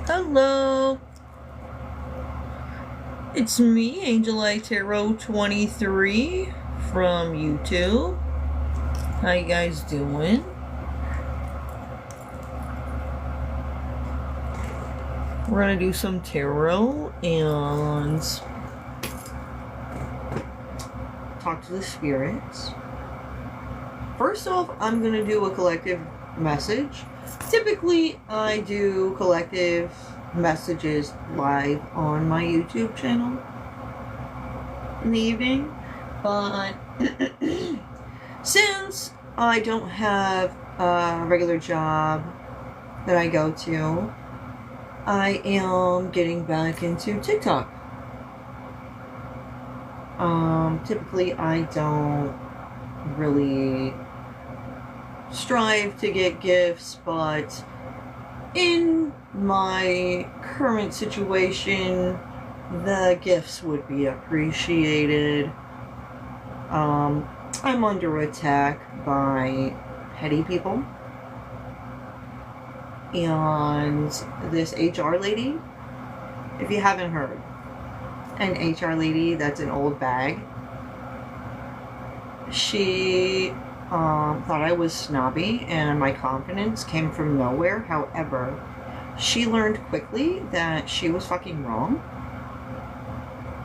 Hello, it's me, Angel Eye Tarot 23 from YouTube. How you guys doing? We're gonna do some tarot and talk to the spirits. First off, I'm gonna do a collective message. Typically, I do collective messages live on my YouTube channel in the evening, but since I don't have a regular job that I go to, I am getting back into TikTok. Typically I don't really strive to get gifts, but in my current situation, the gifts would be appreciated. I'm under attack by petty people. And this HR lady, if you haven't heard, an HR lady that's an old bag, she thought I was snobby and my confidence came from nowhere. However, she learned quickly that she was fucking wrong.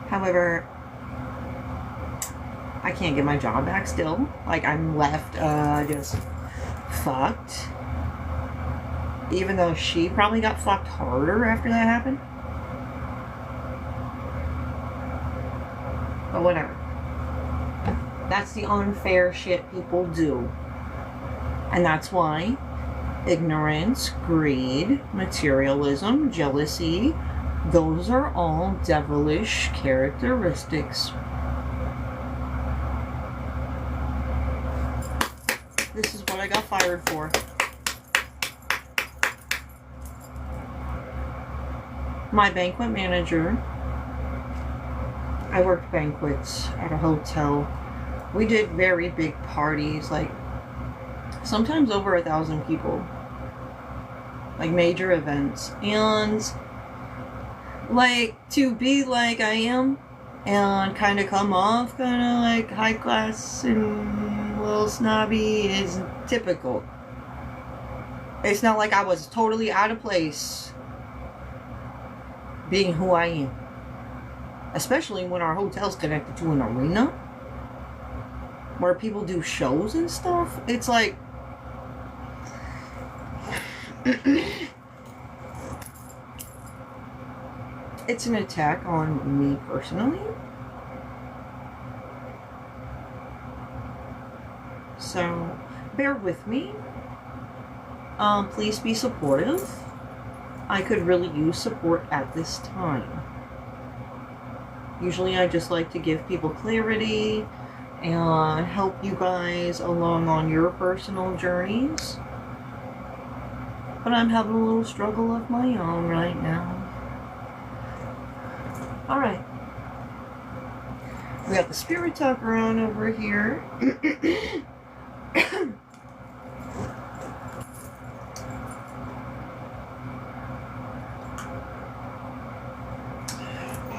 However, I can't get my job back still. Like, I'm left just fucked. Even though she probably got fucked harder after that happened. But whatever. That's the unfair shit people do. And that's why ignorance, greed, materialism, jealousy, those are all devilish characteristics. This is what I got fired for. My banquet manager, I worked banquets at a hotel. We did very big parties, like sometimes over 1,000 people, like major events. And like, to be like I am and kind of come off kind of like high class and a little snobby is typical. It's not like I was totally out of place being who I am. Especially when our hotel's connected to an arena where people do shows and stuff. It's like it's an attack on me personally. So bear with me. Please be supportive. I could really use support at this time. Usually I just like to give people clarity and help you guys along on your personal journeys. But I'm having a little struggle of my own right now. Alright. We got the spirit talker on over here.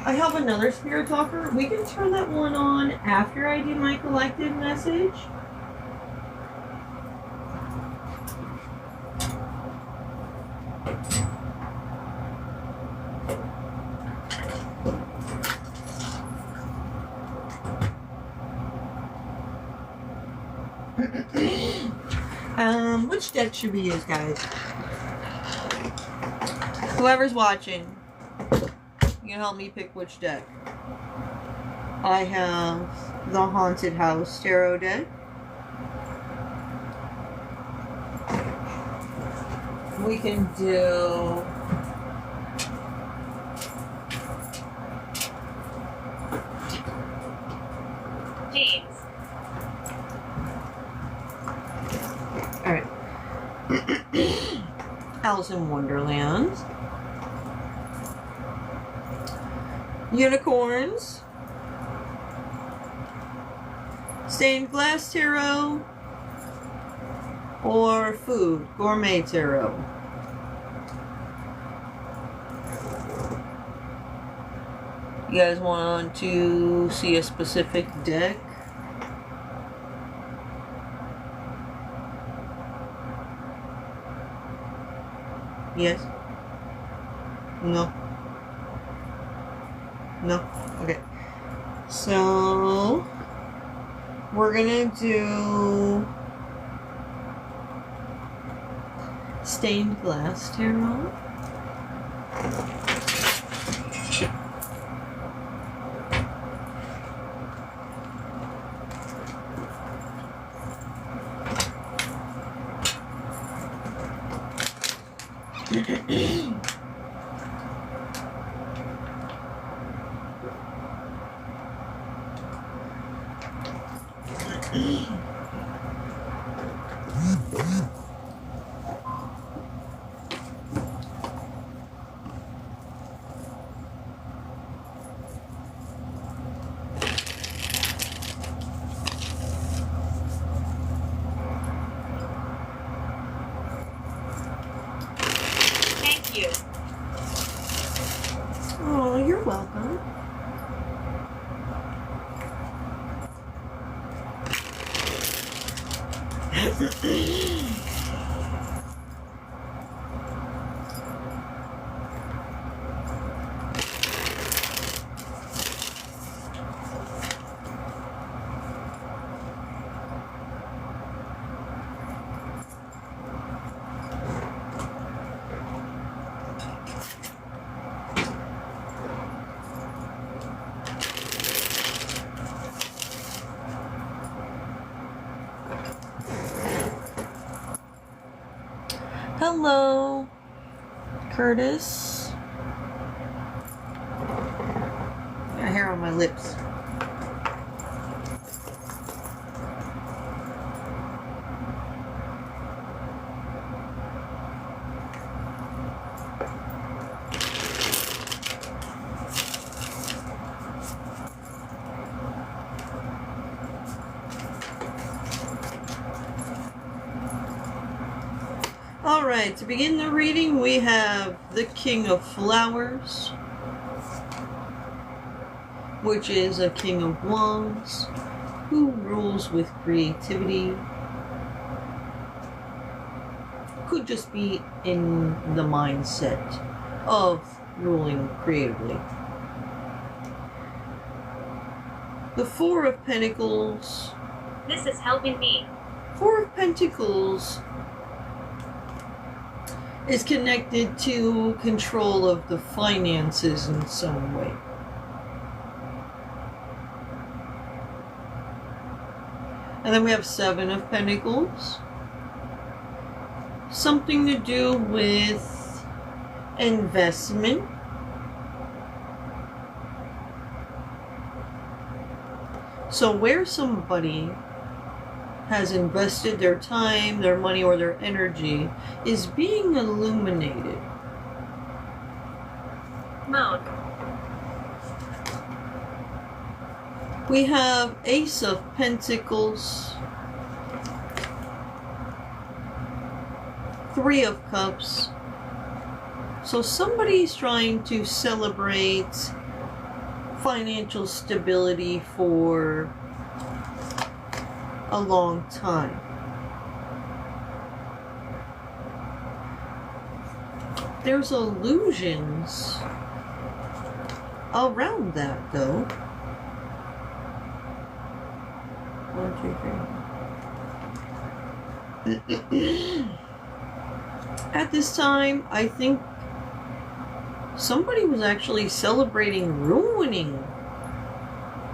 I have another spirit talker. We can turn that one on after I do my collective message. Which deck should we use, guys? Whoever's watching, you can help me pick which deck. I have the Haunted House Tarot deck. We can do James. Alright. Alice in Wonderland. Unicorns. Stained Glass Tarot. Or Food Gourmet Tarot. You guys want to see a specific deck? Yes? No? No? Okay. So, we're gonna do Stained Glass Tarot. Thank you. Oh, you're welcome. Hello, Curtis. Got hair on my lips. Alright, to begin the reading, we have the King of Flowers, which is a King of Wands, who rules with creativity. Could just be in the mindset of ruling creatively. The Four of Pentacles. This is helping me. Four of Pentacles is connected to control of the finances in some way. And then we have Seven of Pentacles. Something to do with investment. So where somebody has invested their time, their money, or their energy is being illuminated. Mode. We have Ace of Pentacles, Three of Cups. So somebody's trying to celebrate financial stability for a long time. There's illusions around that, though. 1, 2, 3. At this time, I think somebody was actually celebrating ruining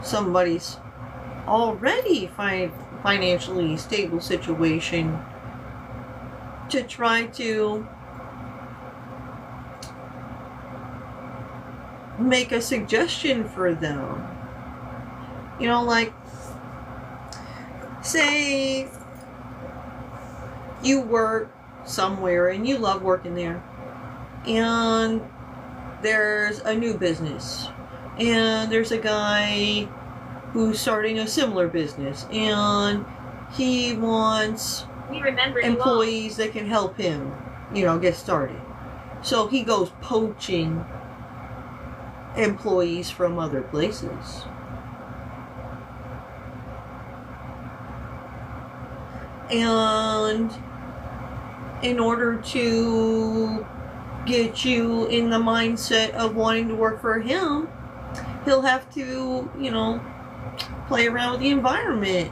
somebody's already financially stable situation to try to make a suggestion for them. You know, like, say you work somewhere and you love working there, and there's a new business, and there's a guy who's starting a similar business, and he wants employees that can help him, you know, get started. So he goes poaching employees from other places. And in order to get you in the mindset of wanting to work for him, he'll have to, you know, play around with the environment.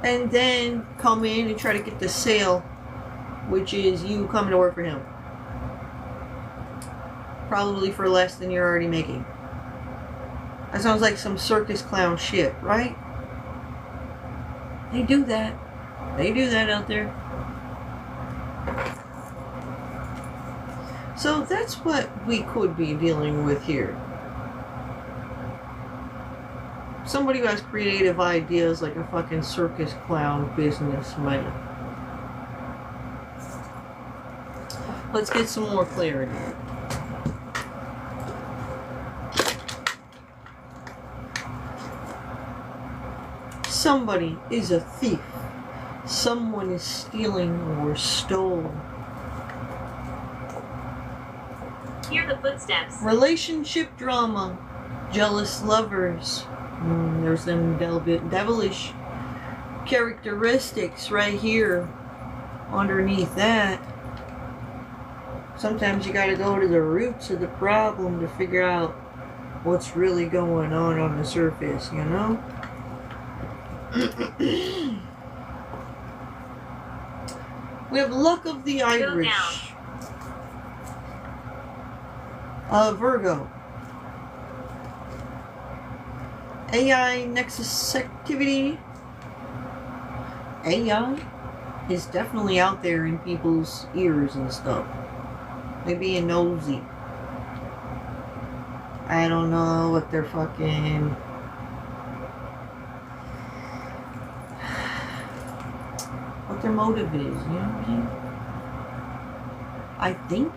And then come in and try to get the sale, which is you coming to work for him. Probably for less than you're already making. That sounds like some circus clown shit, right? They do that. They do that out there. So that's what we could be dealing with here. Somebody who has creative ideas like a fucking circus clown businessman. Let's get some more clarity. Somebody is a thief. Someone is stealing or stole. Hear the footsteps. Relationship drama. Jealous lovers. There's them devilish characteristics right here underneath that. Sometimes you gotta go to the roots of the problem to figure out what's really going on the surface, you know? We have luck of the Irish. Virgo. AI Nexus activity. AI is definitely out there in people's ears and stuff. They being nosy. I don't know what they're fucking... what their motive is, you know what I'm saying? I think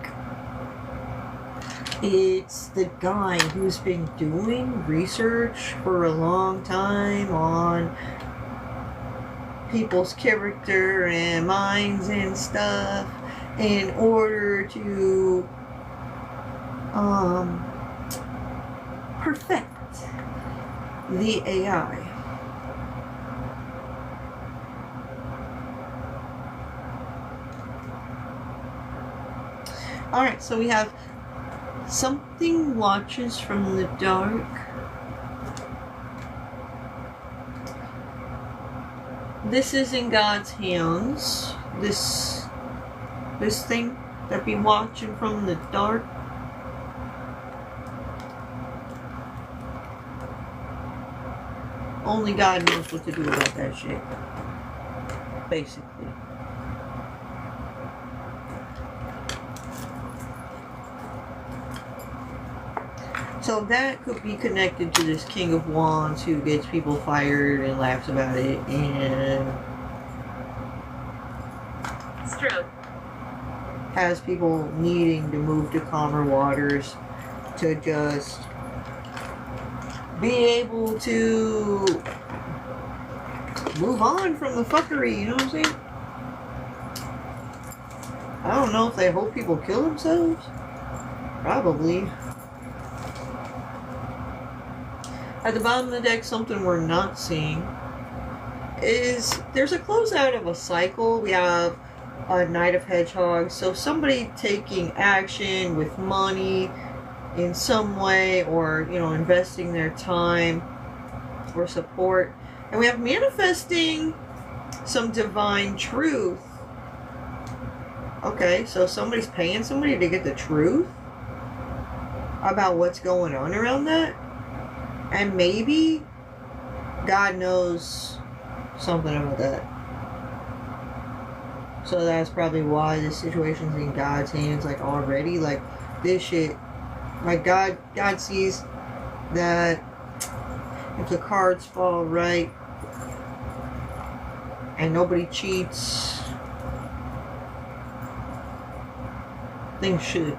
it's the guy who's been doing research for a long time on people's character and minds and stuff in order to perfect the AI. Alright, so we have something watches from the dark. This is in God's hands. This thing that be watching from the dark. Only God knows what to do about that shit. Basically. So that could be connected to this King of Wands who gets people fired and laughs about it and stroke. Has people needing to move to calmer waters to just be able to move on from the fuckery, you know what I'm saying? I don't know if they hope people kill themselves. Probably. At the bottom of the deck, something we're not seeing is there's a closeout of a cycle. We have a Knight of Hedgehogs. So somebody taking action with money in some way, or, you know, investing their time or support. And we have manifesting some divine truth. Okay, so somebody's paying somebody to get the truth about what's going on around that. And maybe God knows something about that. So that's probably why this situation's in God's hands, like, already. Like, this shit, like, God sees that if the cards fall right and nobody cheats, things should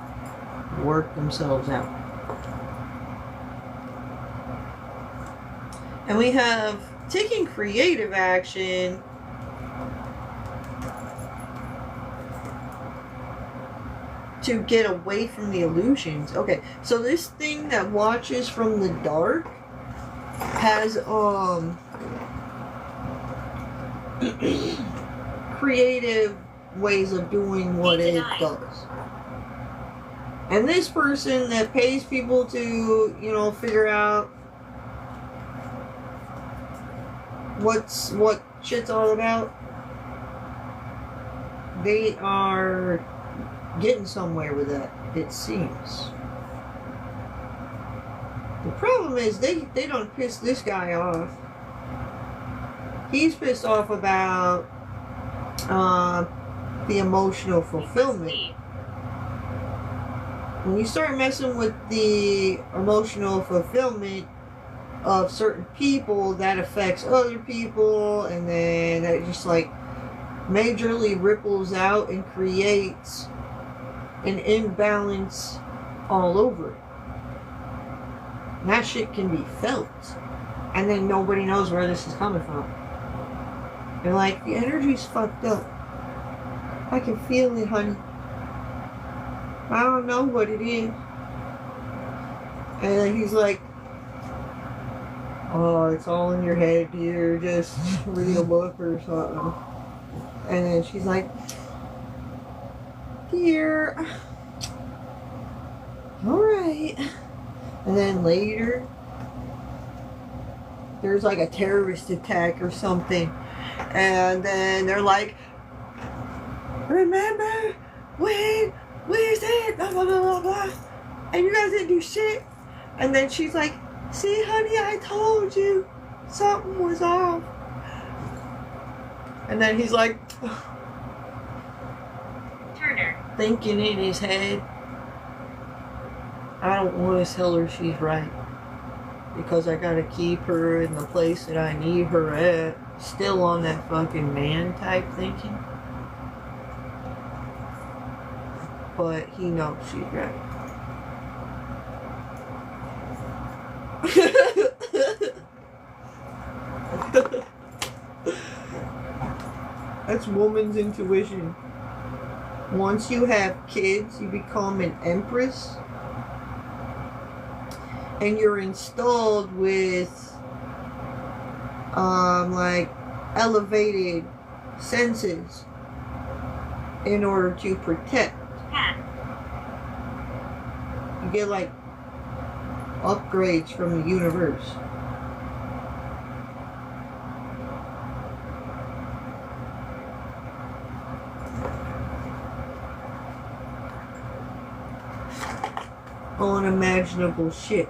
work themselves out. And we have taking creative action. to get away from the illusions. Okay, so this thing that watches from the dark has creative ways of doing what it does. And this person that pays people to, you know, figure out what shit's all about, they are getting somewhere with that, it seems. The problem is they don't piss this guy off. He's pissed off about the emotional fulfillment. When you start messing with the emotional fulfillment of certain people, that affects other people, and then that just like majorly ripples out and creates an imbalance all over. And that shit can be felt, and then nobody knows where this is coming from. They're like, the energy's fucked up. I can feel it, honey. I don't know what it is. And then he's like, oh, it's all in your head, dear. Just read a book or something. And then she's like, dear, alright. And then later, there's like a terrorist attack or something. And then they're like, remember when we said blah blah blah blah blah, and you guys didn't do shit? And then she's like, see honey, I told you something was off. And then he's like, Turner. Thinking in his head, I don't want to tell her she's right, because I gotta keep her in the place that I need her at. Still on that fucking man type thinking. But he knows she's right. That's woman's intuition. Once you have kids, you become an empress. And you're installed with like elevated senses in order to protect. You get like upgrades from the universe. Unimaginable shit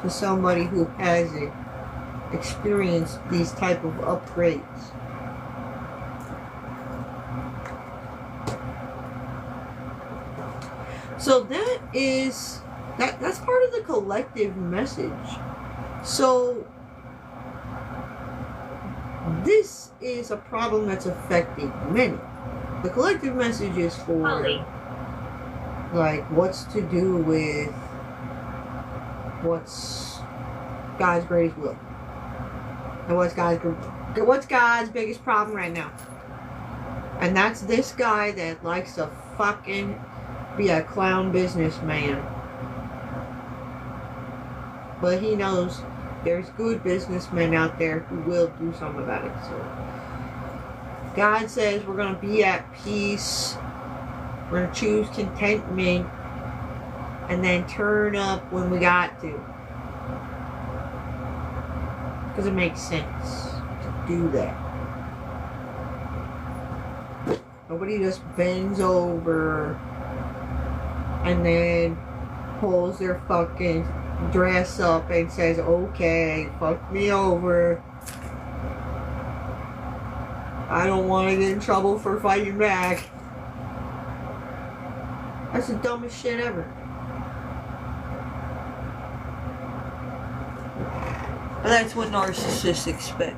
to somebody who hasn't experienced these type of upgrades. So that's part of the collective message. So this is a problem that's affecting many. The collective message is for like what's to do with what's God's greatest will. And what's God's biggest problem right now? And that's this guy that likes to fucking be a clown businessman. But he knows there's good businessmen out there who will do something about it. So God says we're going to be at peace. We're going to choose contentment. And then turn up when we got to. Because it makes sense to do that. Nobody just bends over and then pulls their fucking dress up and says, okay, fuck me over. I don't want to get in trouble for fighting back. That's the dumbest shit ever. But that's what narcissists expect.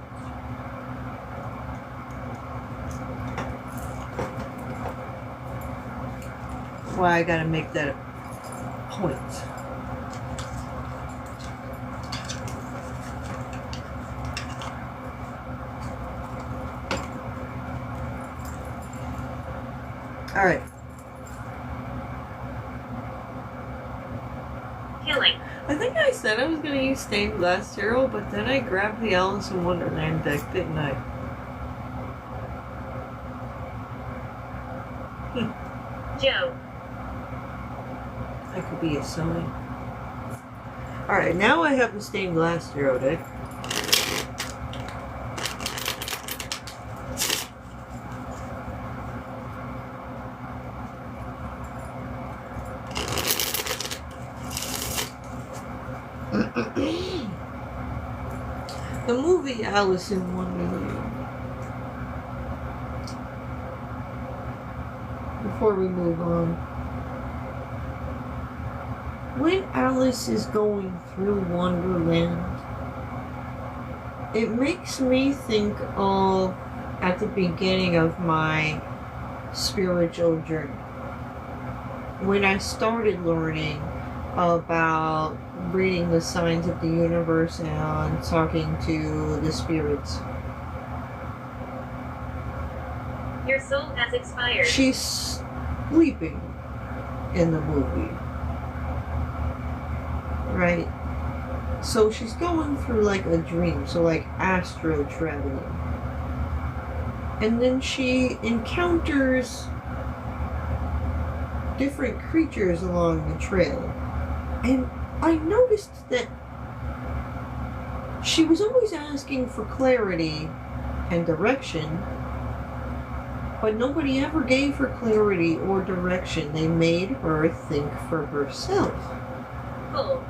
Why I gotta make that a point. Alright. I think I said I was gonna use stained glass tarot, but then I grabbed the Alice in Wonderland deck, didn't I? Joe. That could be a sign. Alright, now I have the stained glass tarot deck. The movie Alice in Wonderland. Before we move on, when Alice is going through Wonderland, it makes me think of at the beginning of my spiritual journey. When I started learning about reading the signs of the universe and talking to the spirits. Your soul has expired. She's sleeping in the movie. Right? So she's going through like a dream, so like astro traveling. And then she encounters different creatures along the trail. And I noticed that she was always asking for clarity and direction, but nobody ever gave her clarity or direction. They made her think for herself. Full.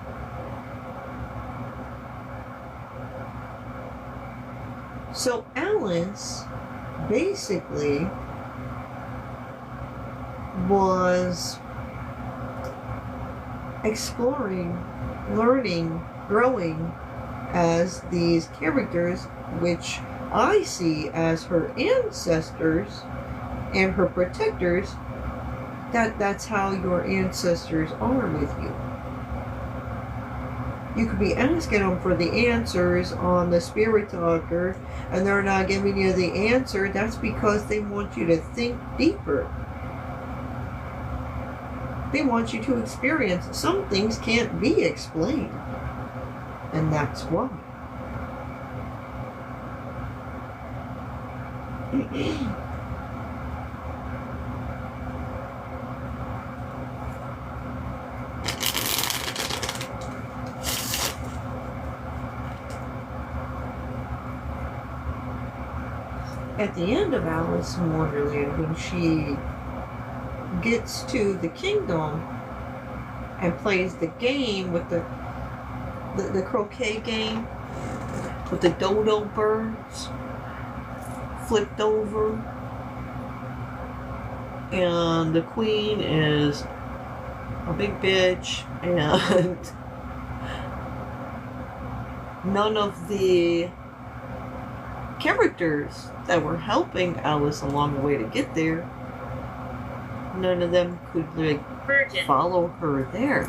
So Alice basically was exploring, learning, growing as these characters, which I see as her ancestors and her protectors. That's how your ancestors are with you. You could be asking them for the answers on the Spirit Talker, and they're not giving you the answer. That's because they want you to think deeper. They want you to experience. Some things can't be explained. And that's why. At the end of Alice in Wonderland, when she gets to the kingdom and plays the game with the croquet game with the dodo birds flipped over, and the queen is a big bitch, and none of the characters that were helping Alice along the way to get there, none of them could follow her there.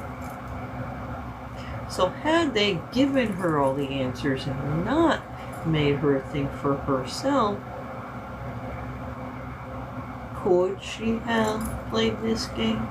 So had they given her all the answers and not made her think for herself, could she have played this game?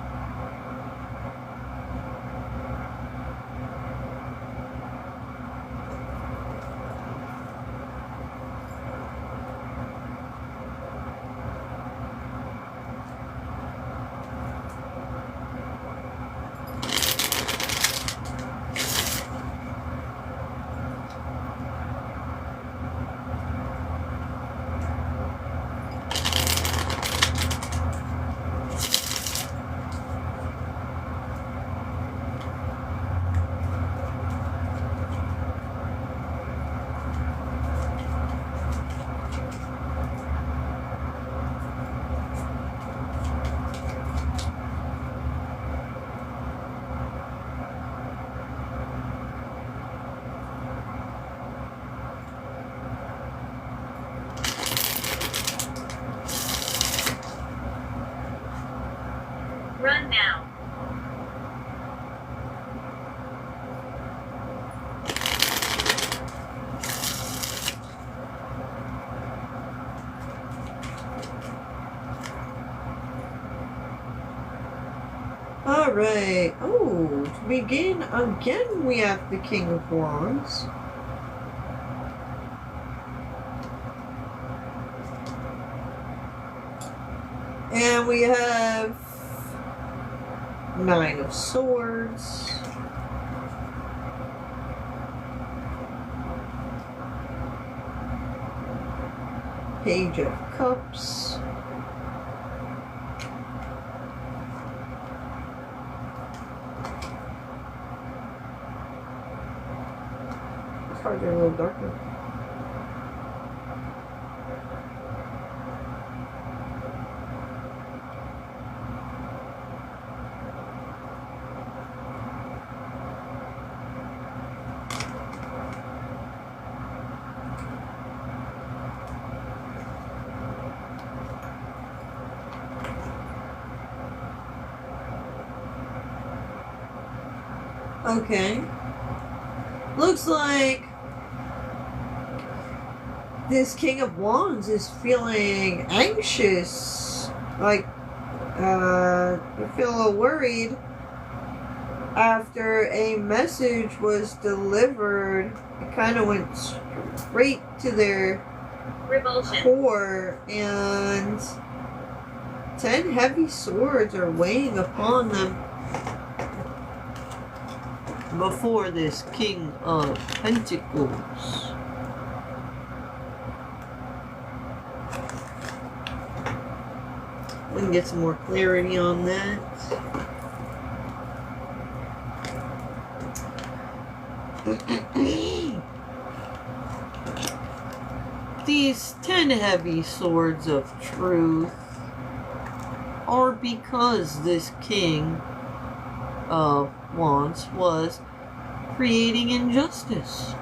Run now. Alright. Oh, to begin again, we have the King of Wands. And we have Nine of Swords. Page of Cups. These cards are a little darker. Okay. Looks like this King of Wands is feeling anxious. Like, I feel a little worried after a message was delivered. It kind of went straight to their Revulsion. core, and 10 heavy swords are weighing upon them. Before this King of Pentacles. We can get some more clarity on that. These 10 heavy swords of truth are because this King of Wands was creating injustice.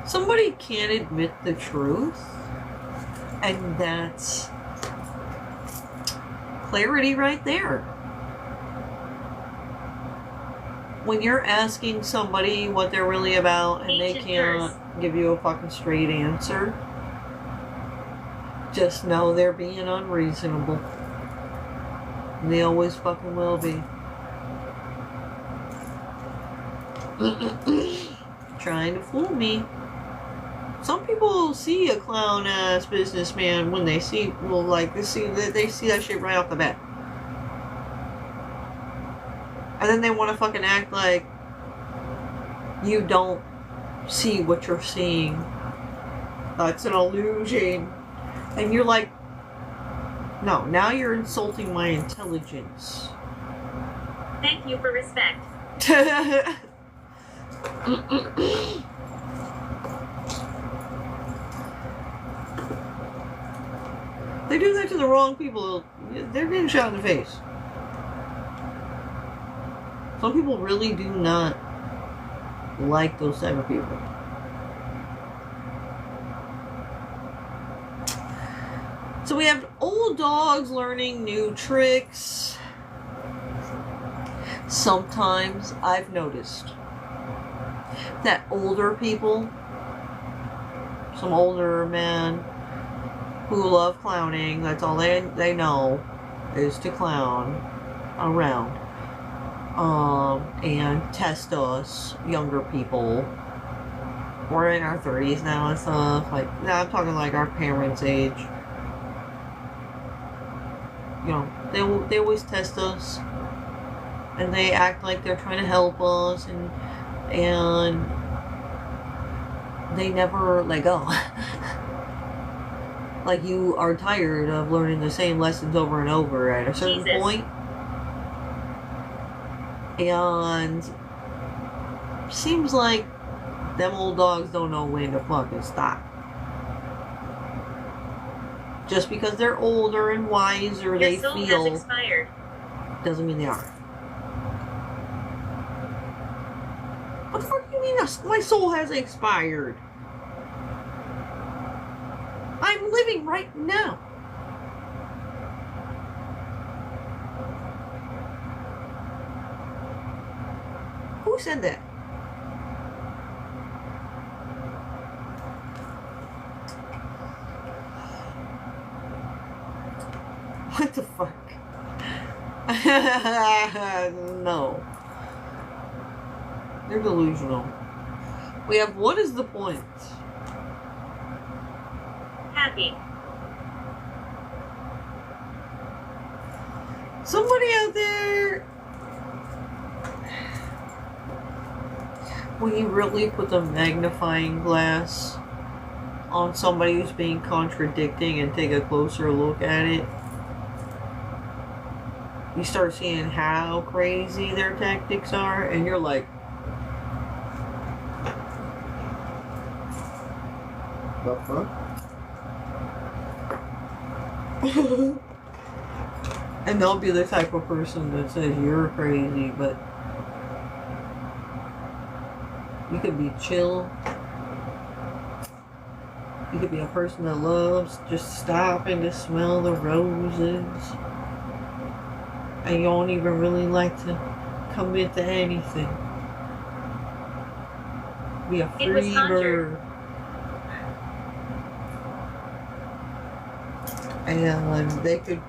Somebody can't admit the truth, and that's clarity right there. When you're asking somebody what they're really about and they can't give you a fucking straight answer, just know they're being unreasonable. And they always fucking will be. Trying to fool me. Some people see a clown ass businessman when they see, well, like, they see that shit right off the bat. And then they want to fucking act like you don't see what you're seeing. It's an illusion. And you're like, no, now you're insulting my intelligence. Thank you for respect. They do that to the wrong people, they're getting shot in the face. Some people really do not like those type of people. So we have old dogs learning new tricks. Sometimes I've noticed that older people, some older men who love clowning, that's all they know is to clown around. And test us, younger people. We're in our 30s now and stuff. Like, now I'm talking like our parents' age. You know, they always test us. And they act like they're trying to help us. And they never let go. Like, you are tired of learning the same lessons over and over at a certain point. And seems like them old dogs don't know when to fucking stop. Just because they're older and wiser, they feel has expired. Doesn't mean they are. What the fuck do you mean my soul has expired? I'm living right now. Who said that? What the fuck? No. They're delusional. We have, what is the point? Happy. Somebody out there, when you really put the magnifying glass on somebody who's being contradicting and take a closer look at it, you start seeing how crazy their tactics are, and you're like, The fuck? and they'll be the type of person that says you're crazy, but you could be chill. You could be a person that loves just stopping to smell the roses, and you don't even really like to commit to anything. Be a It was free conjured. bird. And they could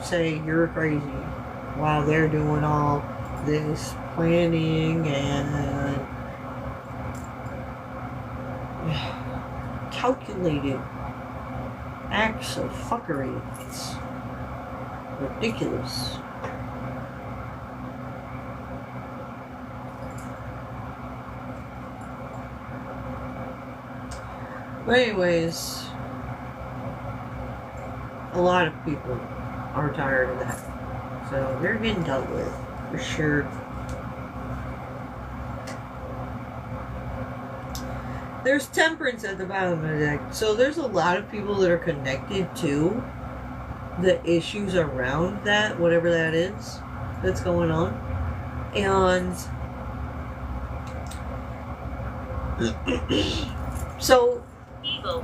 say you're crazy while they're doing all this planning and calculated acts of fuckery. It's ridiculous. But anyways, a lot of people are tired of that. So they're getting dealt with, for sure. There's temperance at the bottom of the deck. So there's a lot of people that are connected to the issues around that, whatever that is, that's going on. And so Evil.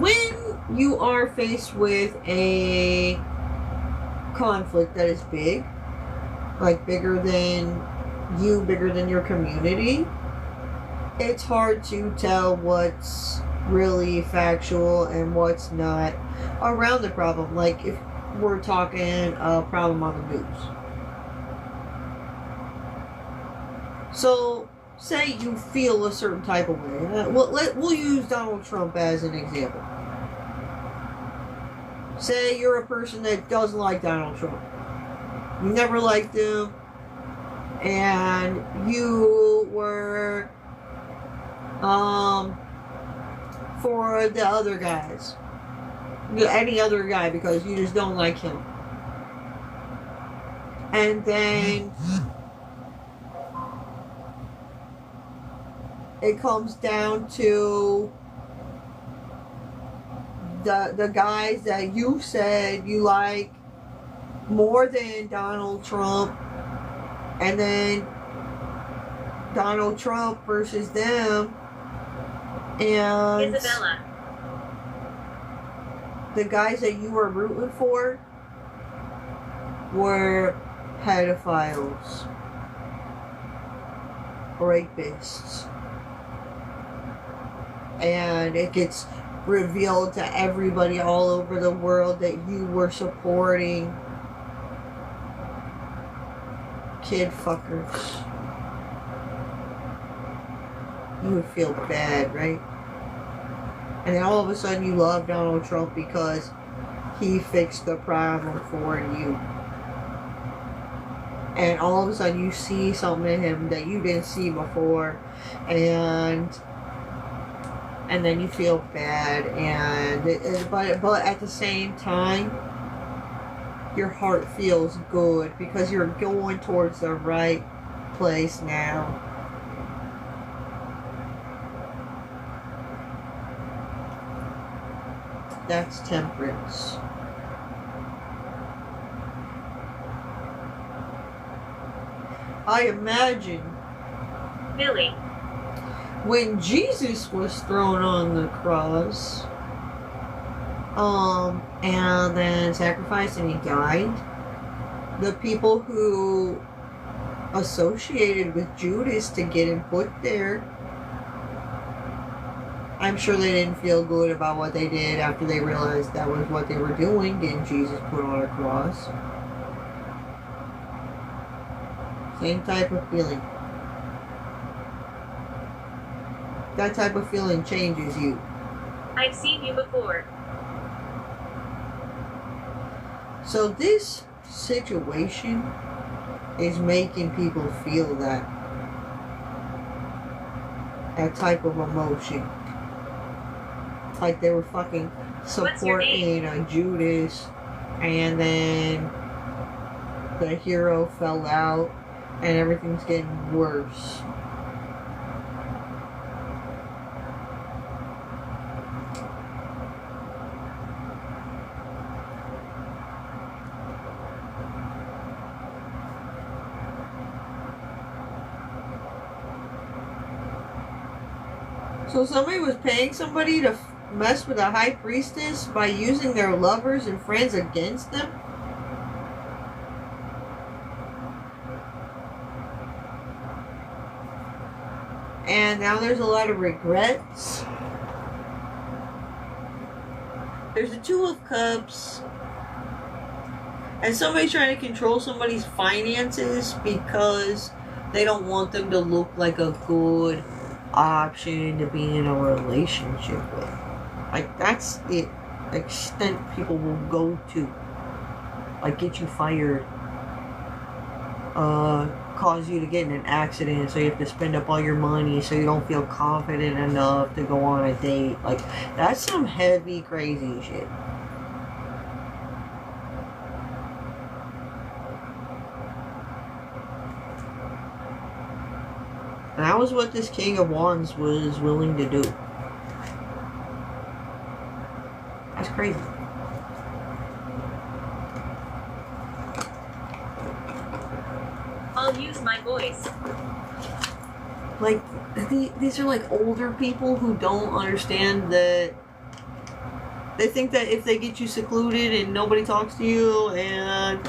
when you are faced with a conflict that is big, like bigger than you, bigger than your community, it's hard to tell what's really factual and what's not around the problem. Like if we're talking a problem on the news. So say you feel a certain type of way. We'll use Donald Trump as an example. Say you're a person that doesn't like Donald Trump. You never liked him, and you were for the other guys. Any other guy, because you just don't like him. And then it comes down to the guys that you said you like more than Donald Trump, and then Donald Trump versus them, and Isabella. the guys that you were rooting for were pedophiles, rapists, and it gets revealed to everybody all over the world that you were supporting kid fuckers. You would feel bad, right? And then all of a sudden you love Donald Trump because he fixed the problem for you. And all of a sudden you see something in him that you didn't see before, and then you feel bad, but at the same time your heart feels good because you're going towards the right place now. That's temperance. I imagine Billy. when Jesus was thrown on the cross, and then sacrificed and he died, the people who associated with Judas to get him put there. I'm sure they didn't feel good about what they did after they realized that was what they were doing, getting Jesus put on a cross. Same type of feeling. That type of feeling changes you. I've seen you before. So this situation is making people feel that type of emotion. Like they were fucking supporting Judas, and then the hero fell out and everything's getting worse. So somebody was paying somebody to mess with a high priestess by using their lovers and friends against them? And now there's a lot of regrets. There's the Two of Cups. And somebody's trying to control somebody's finances because they don't want them to look like a good option to be in a relationship with. Like, that's the extent people will go to. Like, get you fired. Cause you to get in an accident, so you have to spend up all your money, so you don't feel confident enough to go on a date. Like, that's some heavy, crazy shit. And that was what this King of Wands was willing to do. That's crazy. I'll use my voice. Like, these are like older people who don't understand that. They think that if they get you secluded and nobody talks to you and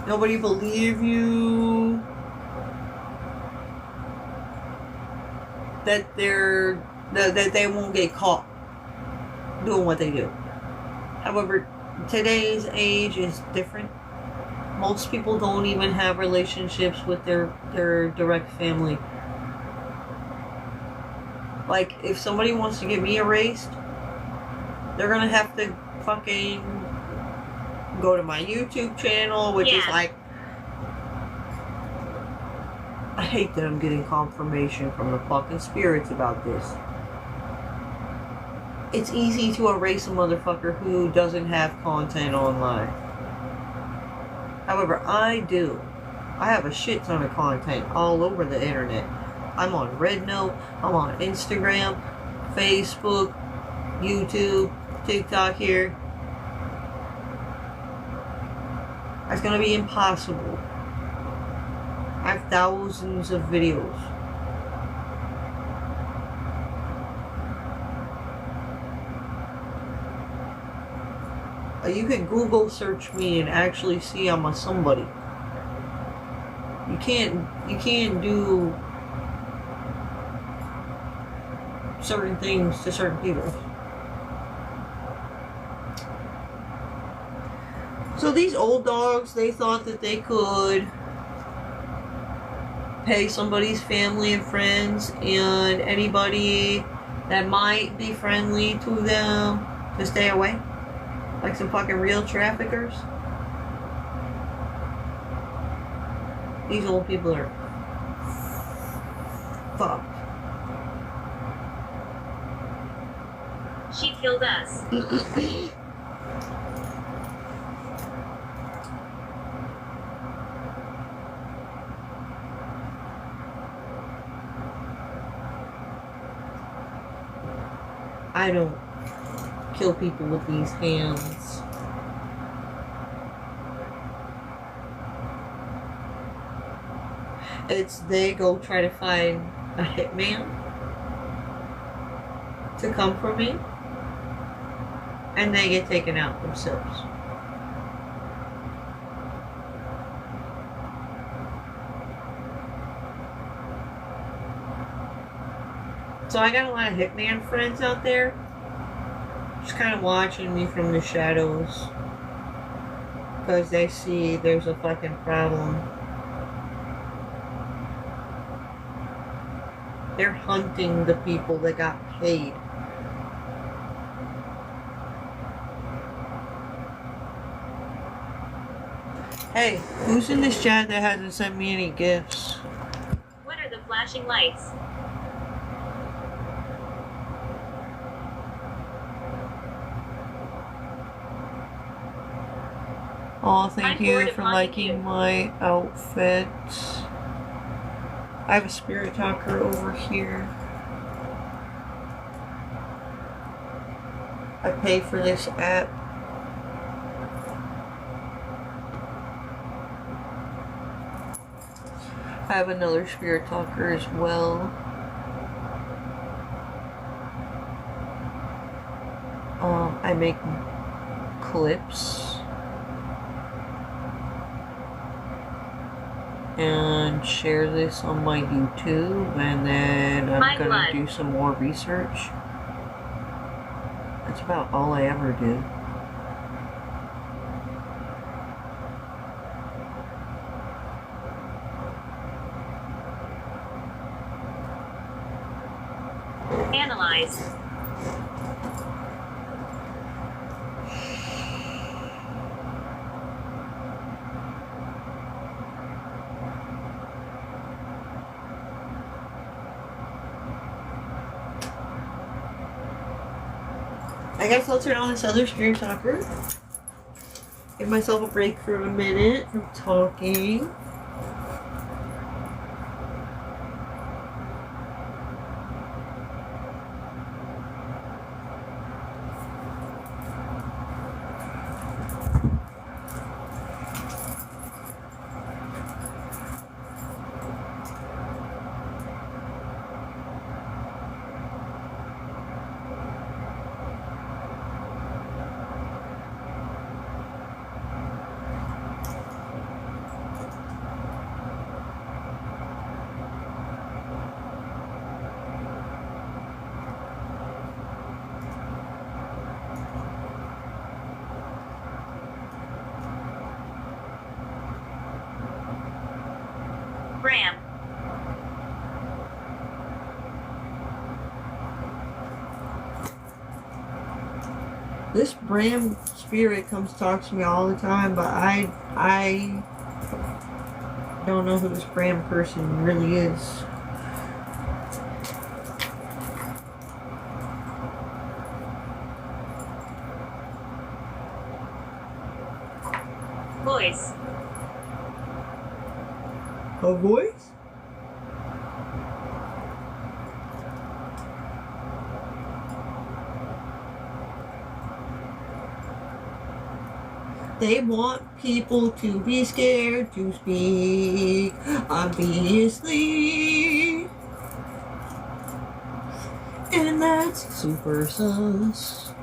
nobody believes you, that they won't get caught doing what they do. However, today's age is different. Most people don't even have relationships with their direct family. Like, if somebody wants to get me erased, they're gonna have to fucking go to my YouTube channel, which is like, I hate that I'm getting confirmation from the fucking spirits about this. It's easy to erase a motherfucker who doesn't have content online. However, I do. I have a shit ton of content all over the internet. I'm on Rednote, I'm on Instagram, Facebook, YouTube, TikTok here. That's gonna be impossible. I have thousands of videos. You can Google search me and actually see I'm a somebody. You can't do certain things to certain people. So these old dogs, they thought that they could pay somebody's family and friends and anybody that might be friendly to them to stay away. Like some fucking real traffickers. These old people are fucked. She killed us. I don't kill people with these hands. It's they go try to find a hitman to come for me, and they get taken out themselves. So I got a lot of Hitman friends out there, just kind of watching me from the shadows, because they see there's a fucking problem. They're hunting the people that got paid. Hey, who's in this chat that hasn't sent me any gifts? What are the flashing lights? Oh, thank I'm you bored of for haunting you. liking my outfit. I have a spirit talker over here. I pay for this app. I have another spirit talker as well. I make clips and share this on my YouTube, and then I'm My gonna blood. do some more research. That's about all I ever do. Analyze. I guess I'll turn on this other spirit talker. Give myself a break for a minute from talking. Bram. This Bram spirit comes talks to me all the time, but I don't know who this Bram person really is. Voice. A voice? They want people to be scared to speak, obviously. And that's super sus.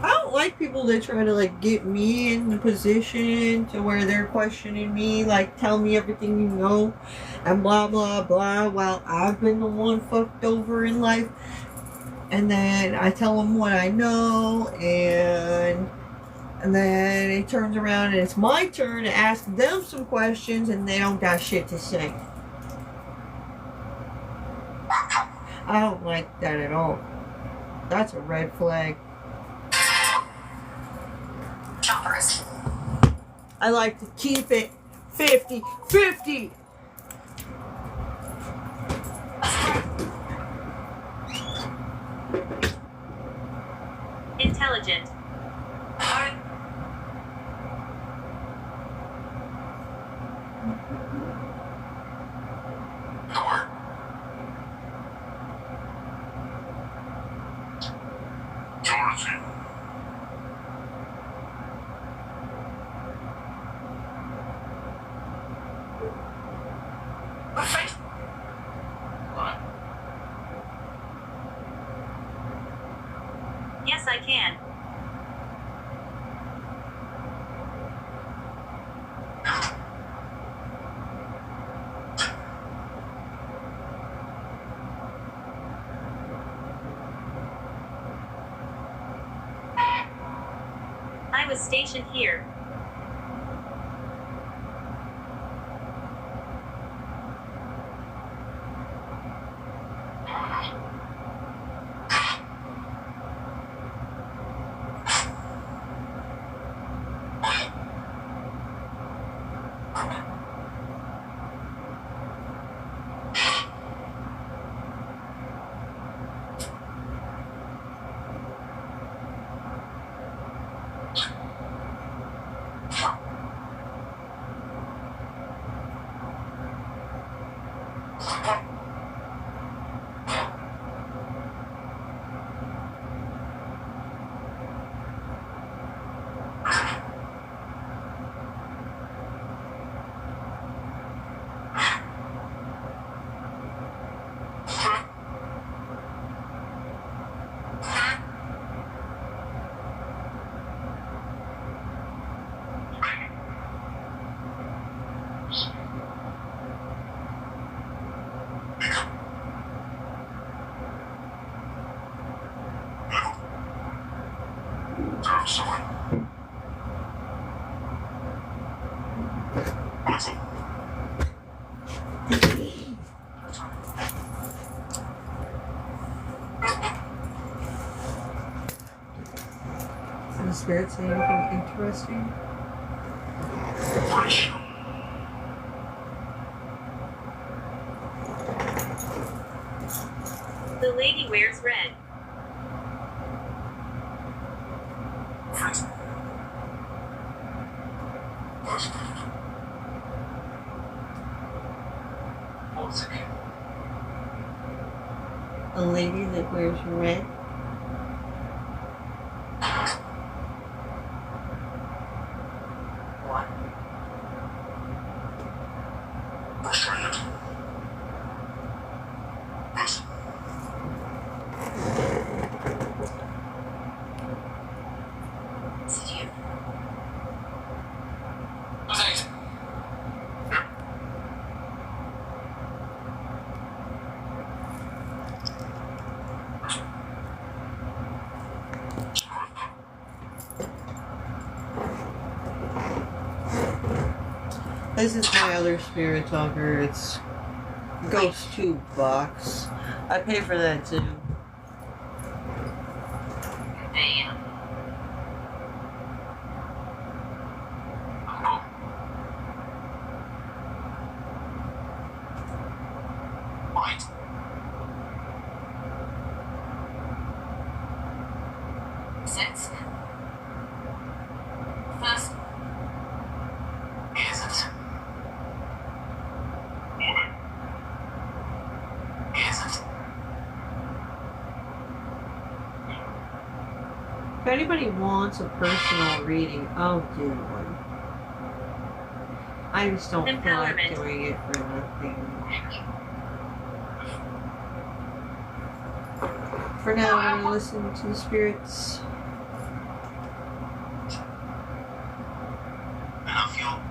I don't like people that try to like get me in the position to where they're questioning me, like tell me everything you know and blah blah blah, while I've been the one fucked over in life. And then I tell them what I know, and then it turns around and it's my turn to ask them some questions, and they don't got shit to say. I don't like that at all. That's a red flag. Choppers. I like to keep it 50-50. Intelligent. Door. Georgie. Perfect. What? Yes, I can. I was stationed here. Did the spirit say anything interesting? The lady wears red. A lady that wears red? This is my other spirit talker. It's Ghost Tube Box. I pay for that too. Damn. Right. Six. First. Isn't. Isn't. If anybody wants a personal reading, I'll do one. I just don't feel like Empowerment. doing it for nothing. For now, I'm gonna listen to the spirits. And I feel.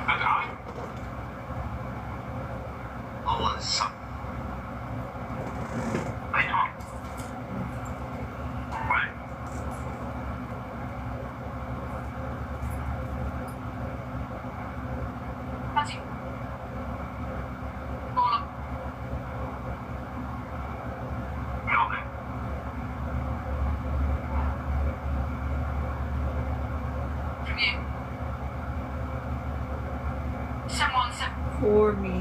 And I was. I know. Right. Matthew. Paula. Melvin. From you. Someone said. For me.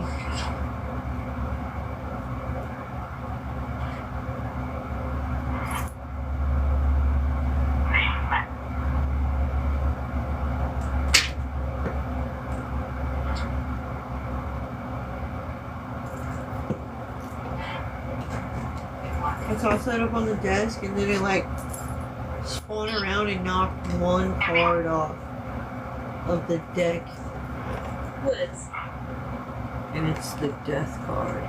I tossed that up on the desk and then it like spun around and knocked one card off of the deck. Woods. And it's the death card.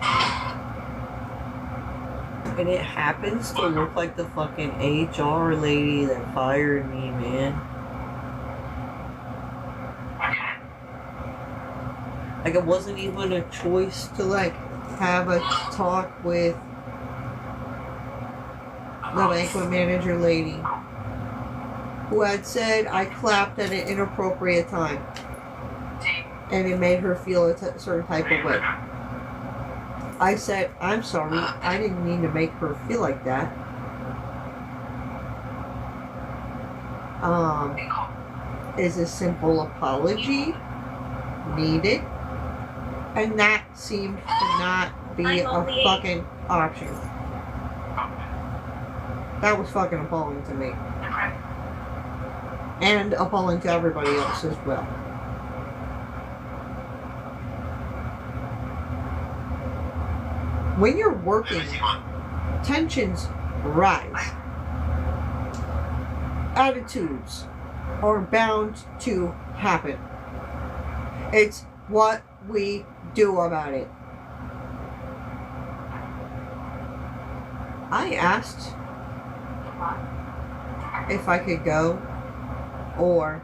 And it happens to look like the fucking HR lady that fired me, man. I Like, it wasn't even a choice to, like, have a talk with the banquet manager lady who had said I clapped at an inappropriate time and it made her feel a certain type of way. I said, I'm sorry, I didn't mean to make her feel like that. Is a simple apology needed? And that seemed to not be a fucking option. That was fucking appalling to me. And appalling to everybody else as well. When you're working, tensions rise. Attitudes are bound to happen. It's what we do about it. I asked if I could go or,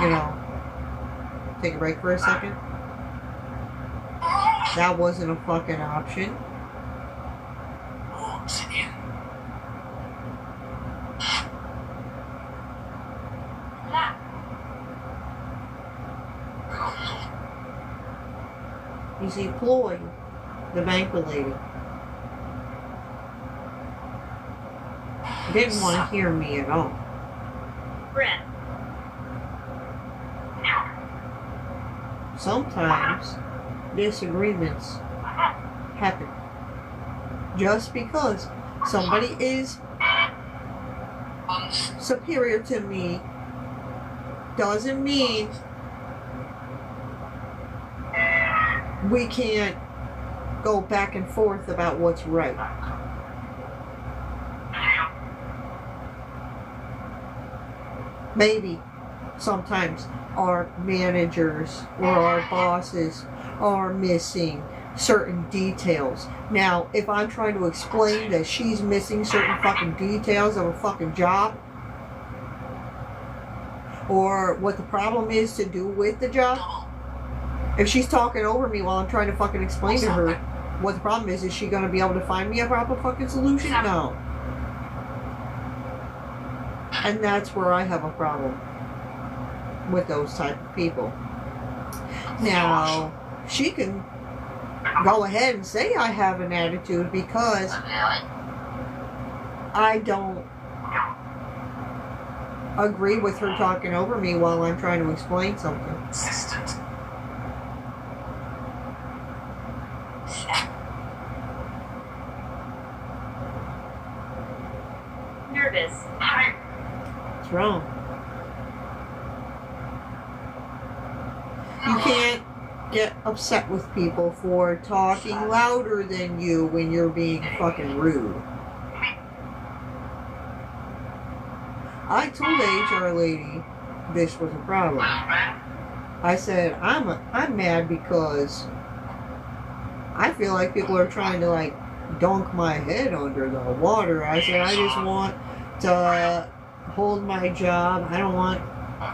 you know, take a break for a second. That wasn't a fucking option. You see, Ploy, the banquet lady, didn't want to hear me at all. Breath. Sometimes disagreements happen. Just because somebody is superior to me doesn't mean we can't go back and forth about what's right. Maybe sometimes our managers or our bosses are missing certain details. Now, if I'm trying to explain that she's missing certain fucking details of a fucking job, or what the problem is to do with the job, if she's talking over me while I'm trying to fucking explain to her what the problem is she going to be able to find me a proper fucking solution? No. And that's where I have a problem with those type of people. Now, she can go ahead and say I have an attitude because I don't agree with her talking over me while I'm trying to explain something. Nervous. What's wrong? You can't get upset with people for talking louder than you when you're being fucking rude. I told the HR lady this was a problem. I said, I'm mad because I feel like people are trying to like dunk my head under the water. I said, I just want to hold my job. I don't want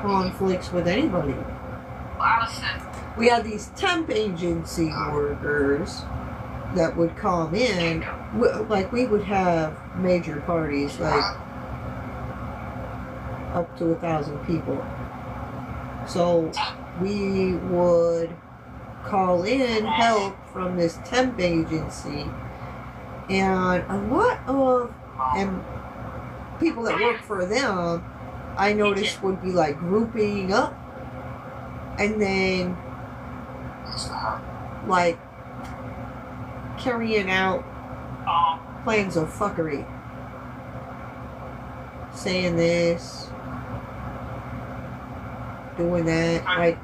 conflicts with anybody. We had these temp agency workers that would come in, like we would have major parties, like up to 1,000 people. So we would call in help from this temp agency, and a lot of people that work for them, I noticed, would be like grouping up and then like carrying out plans of fuckery, saying this, doing that, like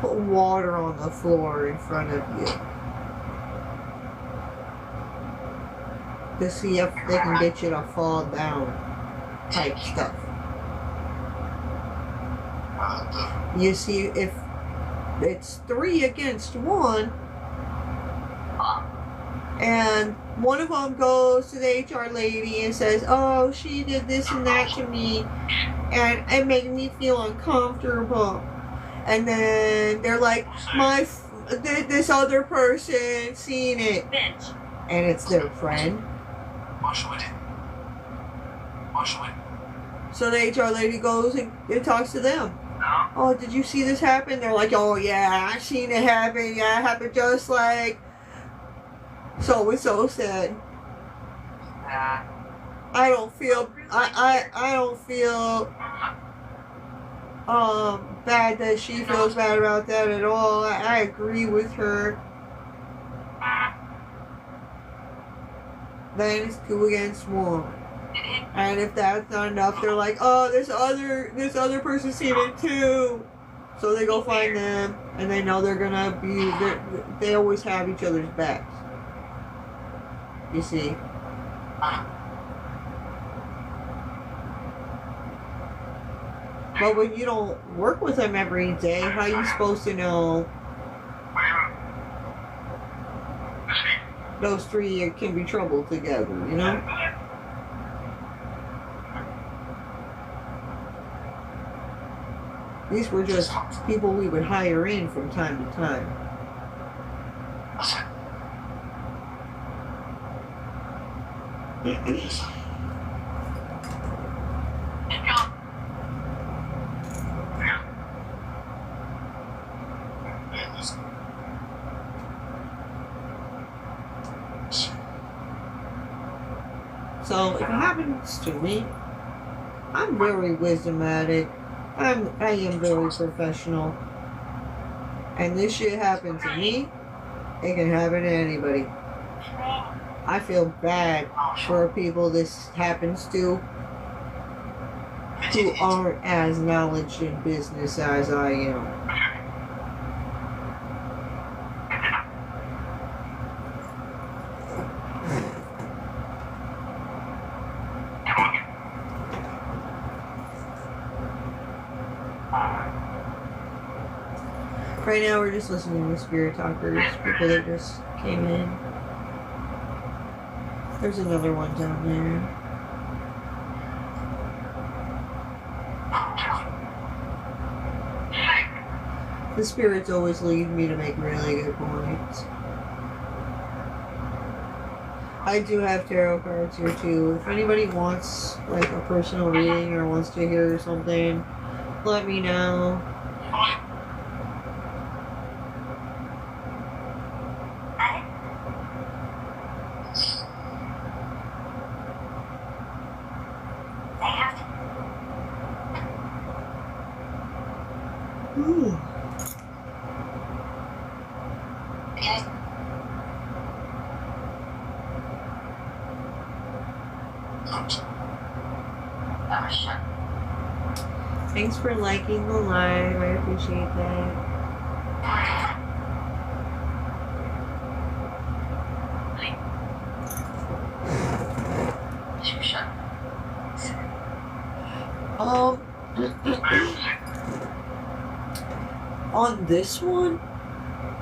put water on the floor in front of you to see if they can get you to fall down type stuff. You see, if it's 3 against 1, And one of them goes to the HR lady and says, "Oh, she did this and that to me, and it made me feel uncomfortable." And then they're like, this other person seen it, bench, and it's their friend. So the HR lady goes and talks to them. "Oh, did you see this happen?" They're like, "Oh yeah, I seen it happen. Yeah, it happened just like so and so said." I don't feel I don't feel bad that she feels bad about that at all. I agree with her. Then it's 2 against 1. And if that's not enough, they're like, "Oh, this other person seen it too." So they go find them, and they know they're gonna be. They always have each other's backs. You see. But when you don't work with them every day, how are you supposed to know those three can be trouble together, you know? These were just people we would hire in from time to time. So if it happens to me, I'm very wisdomatic. I am very professional. And this shit happened to me, it can happen to anybody. I feel bad for people this happens to who aren't as knowledgeable in business as I am. Right now we're just listening to Spirit Talkers, people that just came in. There's another one down there. The spirits always lead me to make really good points. I do have tarot cards here too. If anybody wants like a personal reading or wants to hear something, let me know. Ooh. Thanks for liking the live. I appreciate that. On this one,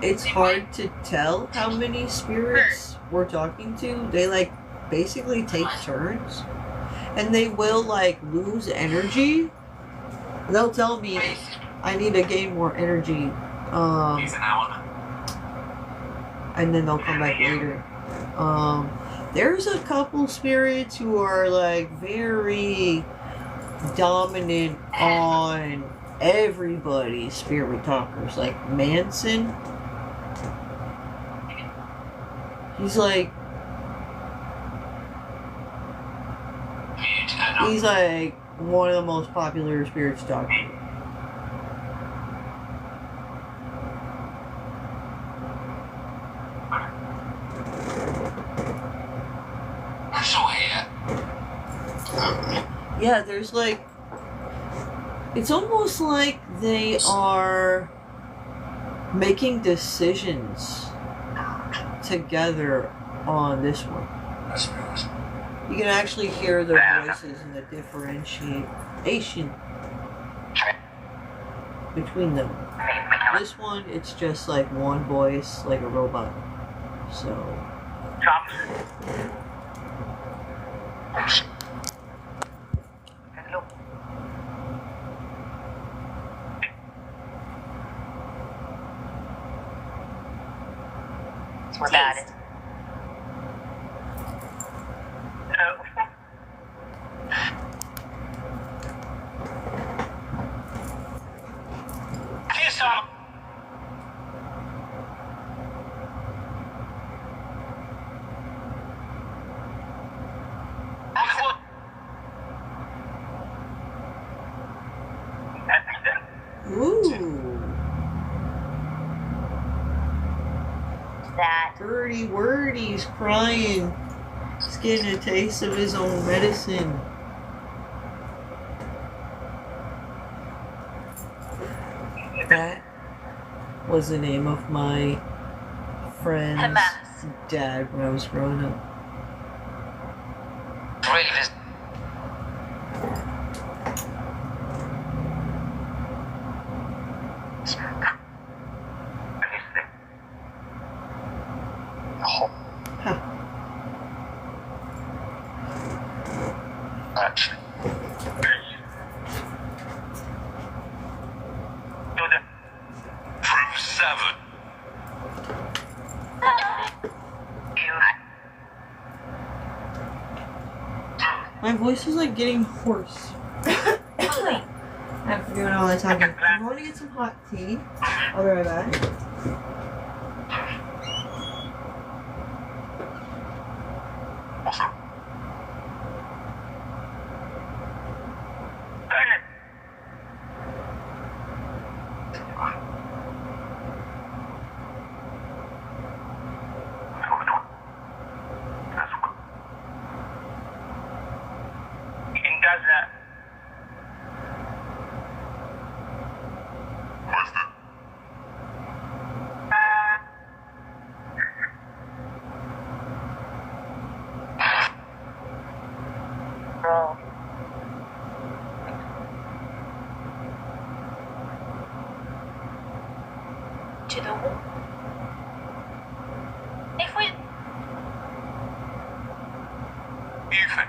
it's hard to tell how many spirits we're talking to. They like basically take turns, and they will like lose energy. They'll tell me I need to gain more energy, and then they'll come back later. There's a couple spirits who are like very dominant on everybody, spirit talkers, like Manson. He's like one of the most popular spirits talkers. Yeah, there's like, it's almost like they are making decisions together on this one. You can actually hear their voices and the differentiation between them. This one, it's just like one voice, like a robot. So Drums. Hello. We're bad. Kiss on. Ooh. That. Birdie Wordy's crying. He's getting a taste of his own medicine. That was the name of my friend's Hamas. dad when I was growing up. Really just. Oh, Huh. actually. Proof 7. My voice is like getting hoarse. After doing all that talking. I'm going to get some hot tea. I'll be right back. Awesome. Does that? What's that? Roll. To the wall. If we. Ethan.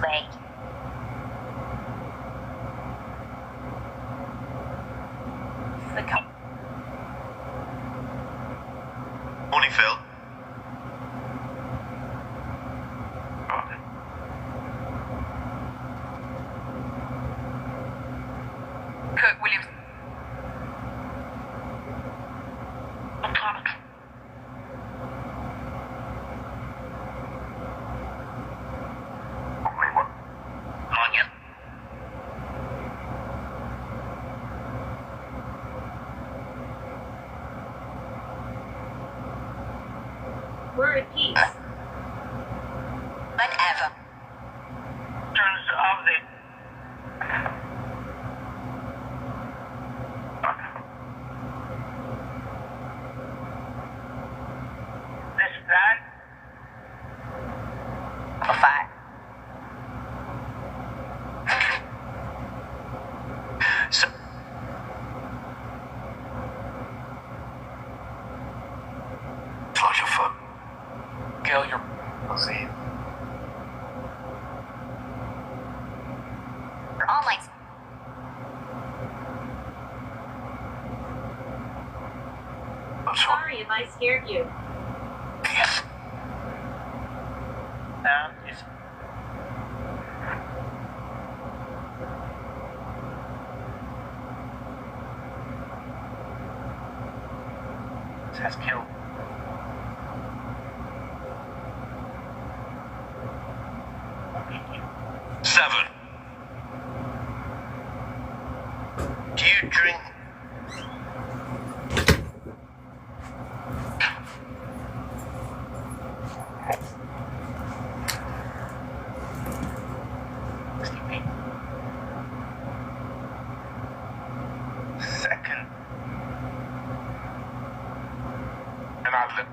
Wait. The cup. Morning, Phil. Kirk Williams. We're at peace. Whatever. Terms of the this plan. Five. So, touch your foot. Kill your pussy. All my. That's what. Sorry if I scared you. Yes. It's has killed. Seven. Do you drink? Second. And I've lived.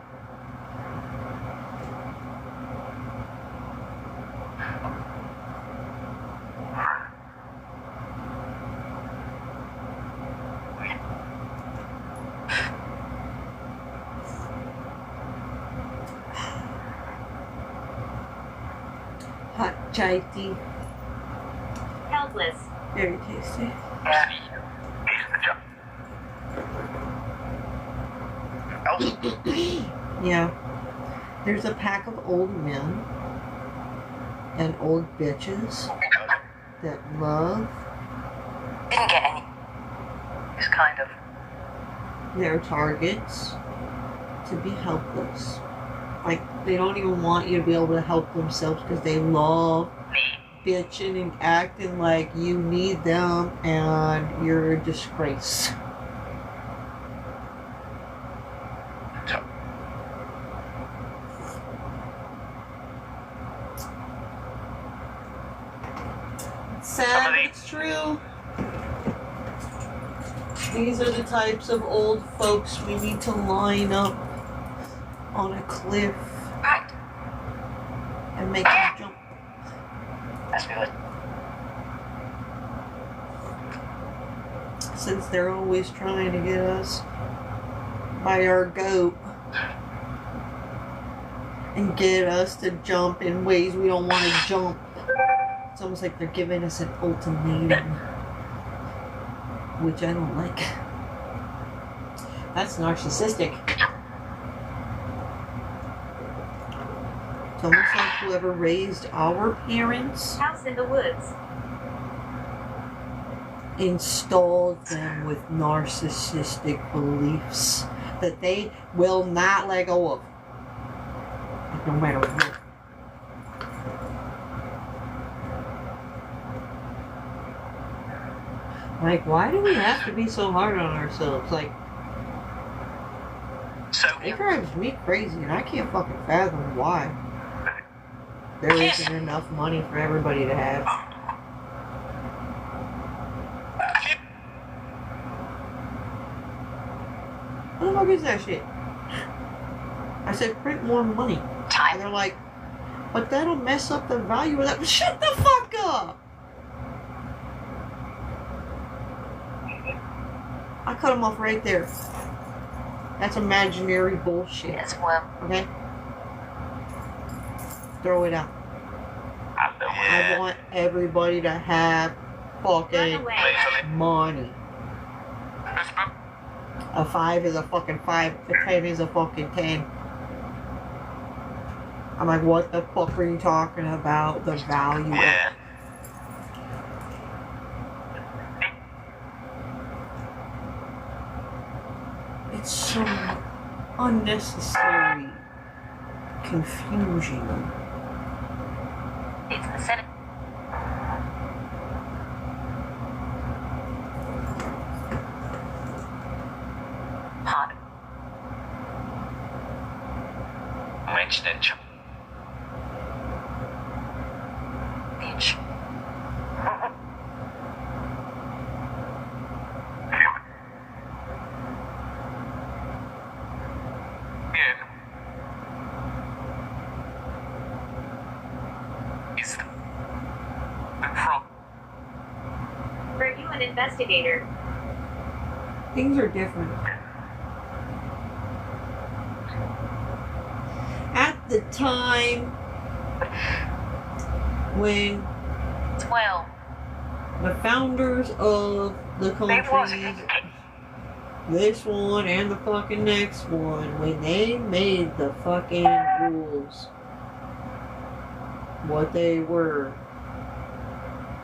chai tea. Helpless. Very tasty. Yeah. There's a pack of old men and old bitches that love Didn't get any. It's kind of. their targets to be helpless. Like, they don't even want you to be able to help themselves because they love bitching and acting like you need them and you're a disgrace. Sad, but it's true. These are the types of old folks we need to line up on a cliff Right. and make them jump. That's good. Since they're always trying to get us by our goat and get us to jump in ways we don't want to jump. It's almost like they're giving us an ultimatum, which I don't like. That's narcissistic. It's almost like whoever raised our parents House in the woods. installed them with narcissistic beliefs that they will not let go of. Like, no matter what. Like, why do we have to be so hard on ourselves? Like, So, it drives me crazy, and I can't fucking fathom why. There isn't enough money for everybody to have. What the fuck is that shit? I said print more money. And Time. they're like, but that'll mess up the value of that. Shut the fuck up! I cut them off right there. That's imaginary bullshit. Yes, well. Okay? Throw it out. I want everybody to have Run fucking away. money. A 5 is a fucking 5. A 10 is a fucking 10. I'm like, what the fuck are you talking about? The value of yeah. it's so unnecessary confusion. It's the Senate. Pardon. Mentioned. Bitch. Is from Are you an investigator? Things are different. At the time when 12. the founders of the countries, this one and the fucking next one, when they made the fucking rules, what they were,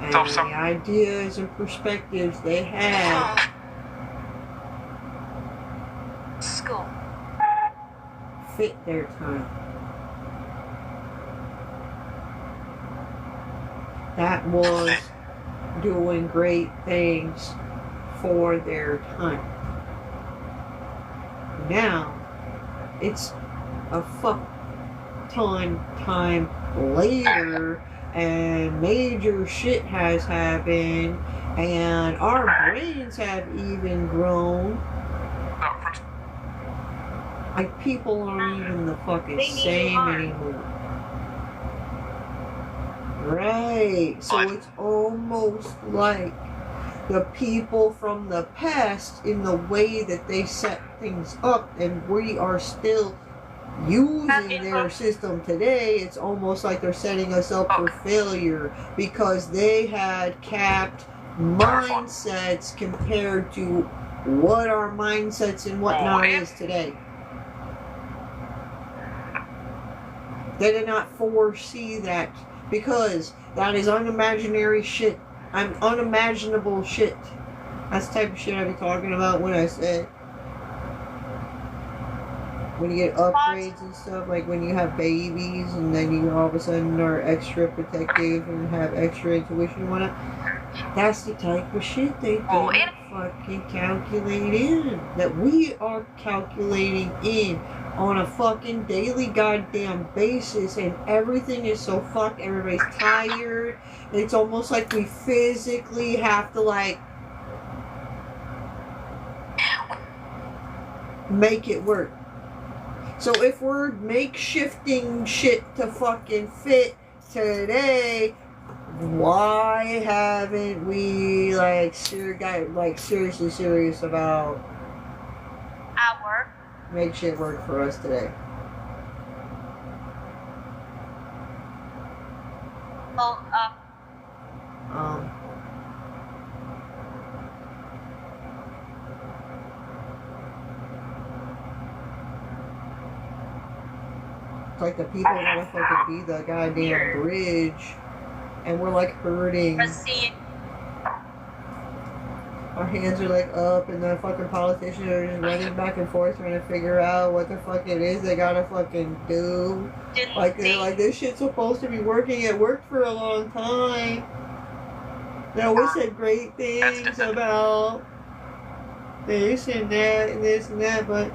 and the ideas and perspectives they had, School. fit their time. That was doing great things for their time. Now, it's a fuck ton time later, and major shit has happened, and our brains have even grown. Like, people aren't even the fucking They need same harm. anymore. Right. So it's almost like the people from the past, in the way that they set things up, and we are still using their system today, it's almost like they're setting us up for failure because they had capped mindsets compared to what our mindsets and whatnot is today. They did not foresee that because that is unimaginary shit. I'm unimaginable shit. That's the type of shit I be talking about when I say when you get upgrades and stuff, like when you have babies and then you all of a sudden are extra protective and have extra intuition and whatnot. That's the type of shit they didn't fucking calculate in. That we are calculating in on a fucking daily goddamn basis, and everything is so fucked. Everybody's tired. It's almost like we physically have to like make it work. So if we're makeshifting shit to fucking fit today, why haven't we got seriously serious about Our. make shit work for us today? Well, It's like the people gotta fucking be the goddamn bridge, and we're like hurting. proceed. Our hands are like up, and the fucking politicians are just running back and forth trying to figure out what the fuck it is they gotta fucking do. Like they're like, this shit's supposed to be working. It worked for a long time. Now we said great things about this and that and this and that, but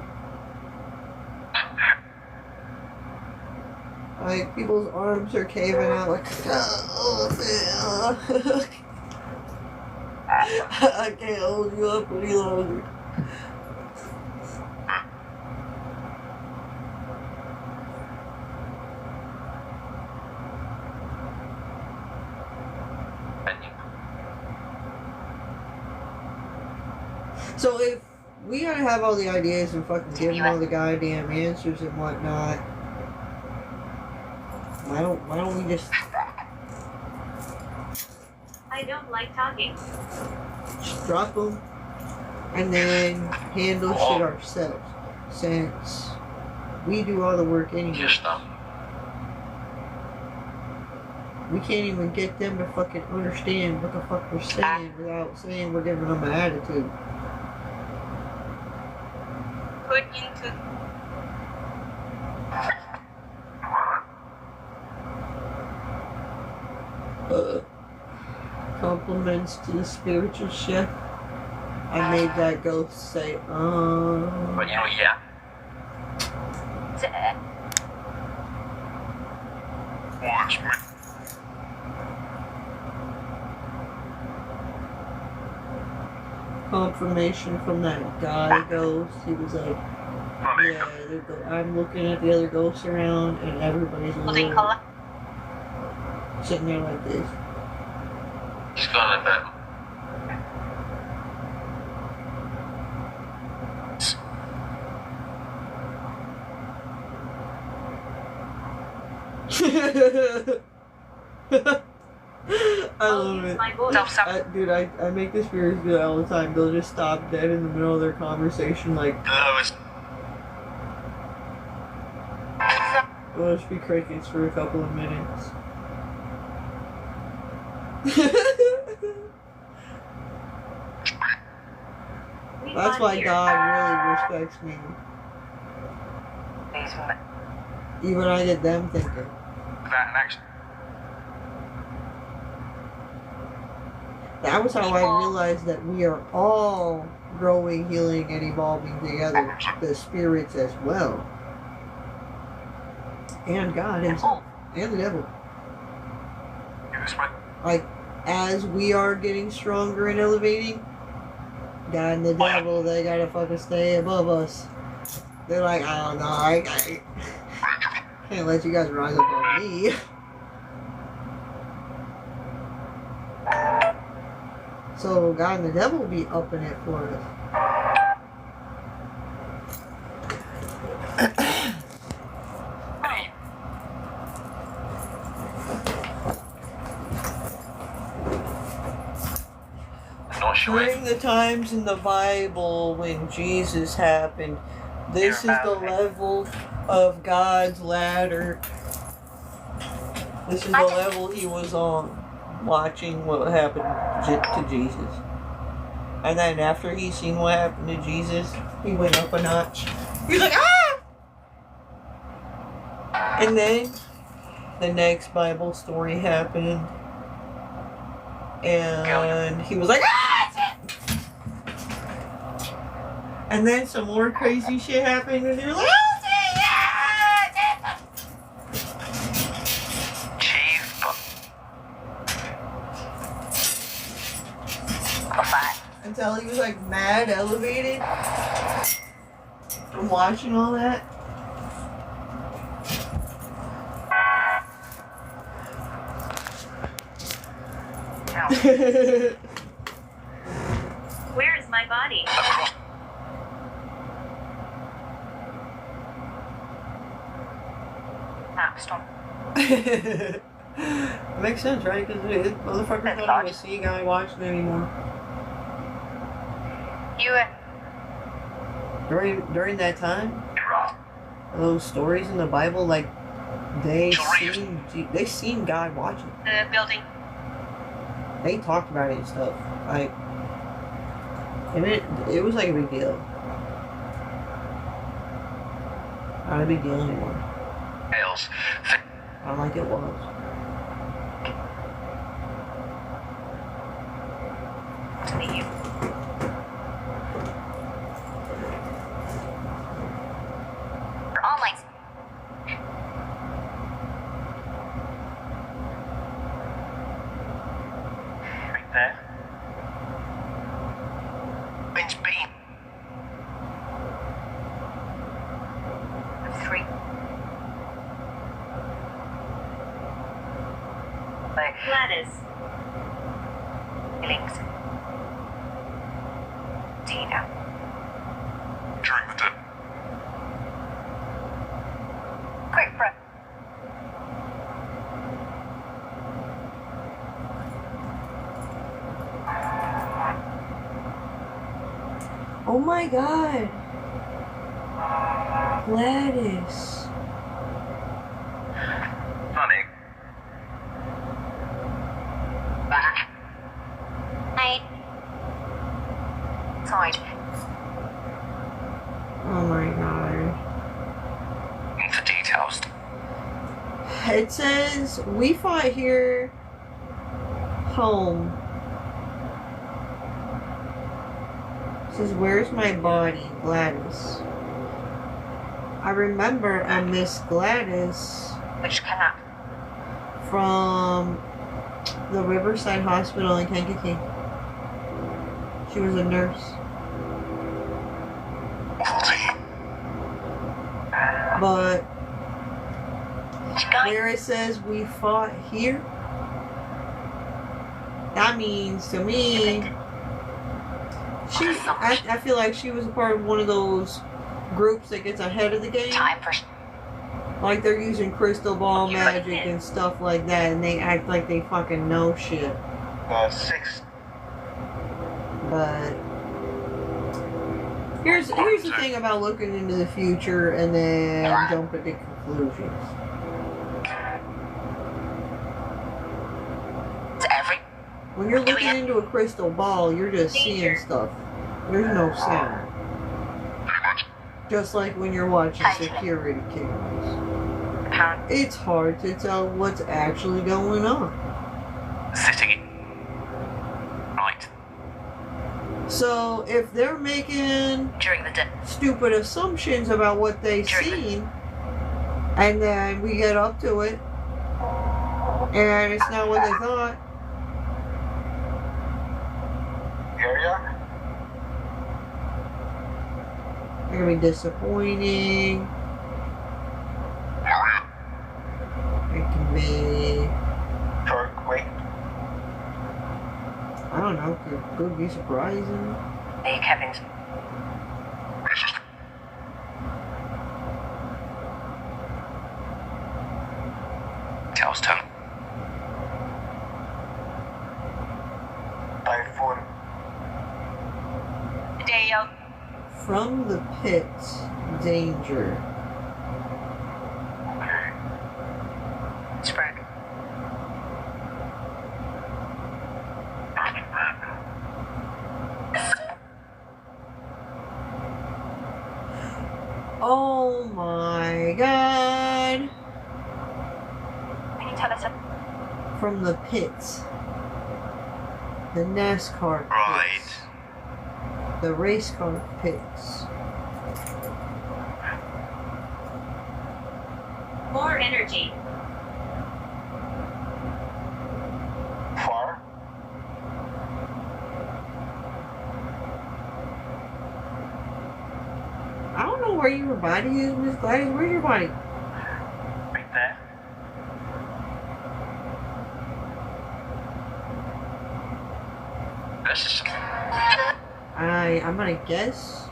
like people's arms are caving out like, oh man. I can't hold you up any longer. So if we gotta have all the ideas and fucking give them all the goddamn answers and whatnot, why don't we just I don't like talking. drop them and then handle shit ourselves, since we do all the work anyway. Just We can't even get them to fucking understand what the fuck we're saying without saying we're giving them an attitude. Put into. Compliments to the spiritual chef. I made that ghost say, But yeah. Watch me. Confirmation from that guy ghost. He was like, yeah, I'm looking at the other ghosts around and everybody's literally sitting there like this. He's gone to bed. I love it. Dude, I make this spirits do that all the time. They'll just stop dead in the middle of their conversation, like, it'll just be crickets for a couple of minutes. That's why God really respects me. Even I get them thinking. That in action. That was how I realized that we are all growing, healing, and evolving together. The spirits as well. And God himself. And the devil. This way. Like, as we are getting stronger and elevating, God and the devil, they gotta fucking stay above us. They're like, I don't know, I can't let you guys rise above me. So God and the devil will be upping it for us. the times in the Bible when Jesus happened. This is the level of God's ladder. This is the level he was on, watching what happened to Jesus. And then after he seen what happened to Jesus, he went up a notch. He's like, ah! And then the next Bible story happened. And he was like, ah! And then some more crazy shit happened. And he was like, ah! Until he was like mad elevated from watching all that. Where is my body? Stop. Makes sense, right? Because motherfuckers don't even see a guy watching anymore. You During that time, those stories in the Bible, like they seen God watching. The building. They talked about it and stuff. Like, and it was like a big deal. Not a big deal anymore. Not like it was. to meet you. Your online. Right there. Bench B. 3. Gladys. Feelings. Tina. During the day. Quick breath. Oh my God. Gladys. Honey. Night. Side. Oh my God. For details. It says, we fought here, home. It says, where's my body, Gladys? I remember a Miss Gladys Which cannot. from the Riverside Hospital in Kankakee. She was a nurse. But where it says we fought here, that means to me, I feel like she was a part of one of those groups that gets ahead of the game. Time for. Like they're using crystal ball magic and stuff like that, and they act like they fucking know shit. 6. But here's the thing about looking into the future and then jumping to conclusions. When you're looking into a crystal ball, you're just seeing stuff. There's no sound. Just like when you're watching security cameras. It's hard to tell what's actually going on. Sitting. Right. So if they're making During the day. stupid assumptions about what they've seen, and then we get up to it, and it's not what they thought, Area. they're gonna be disappointing. It can be, Wait. I don't know, could be surprising. Hey, Kevin. Telston. By phone. From the pit, danger. Spread. Oh my god! Can you tell us? From the pits. The NASCAR pits. Right. The race car pits. More energy. Far. I don't know where your body is, Miss Gladys. Where's your body? Right there. This is I'm gonna guess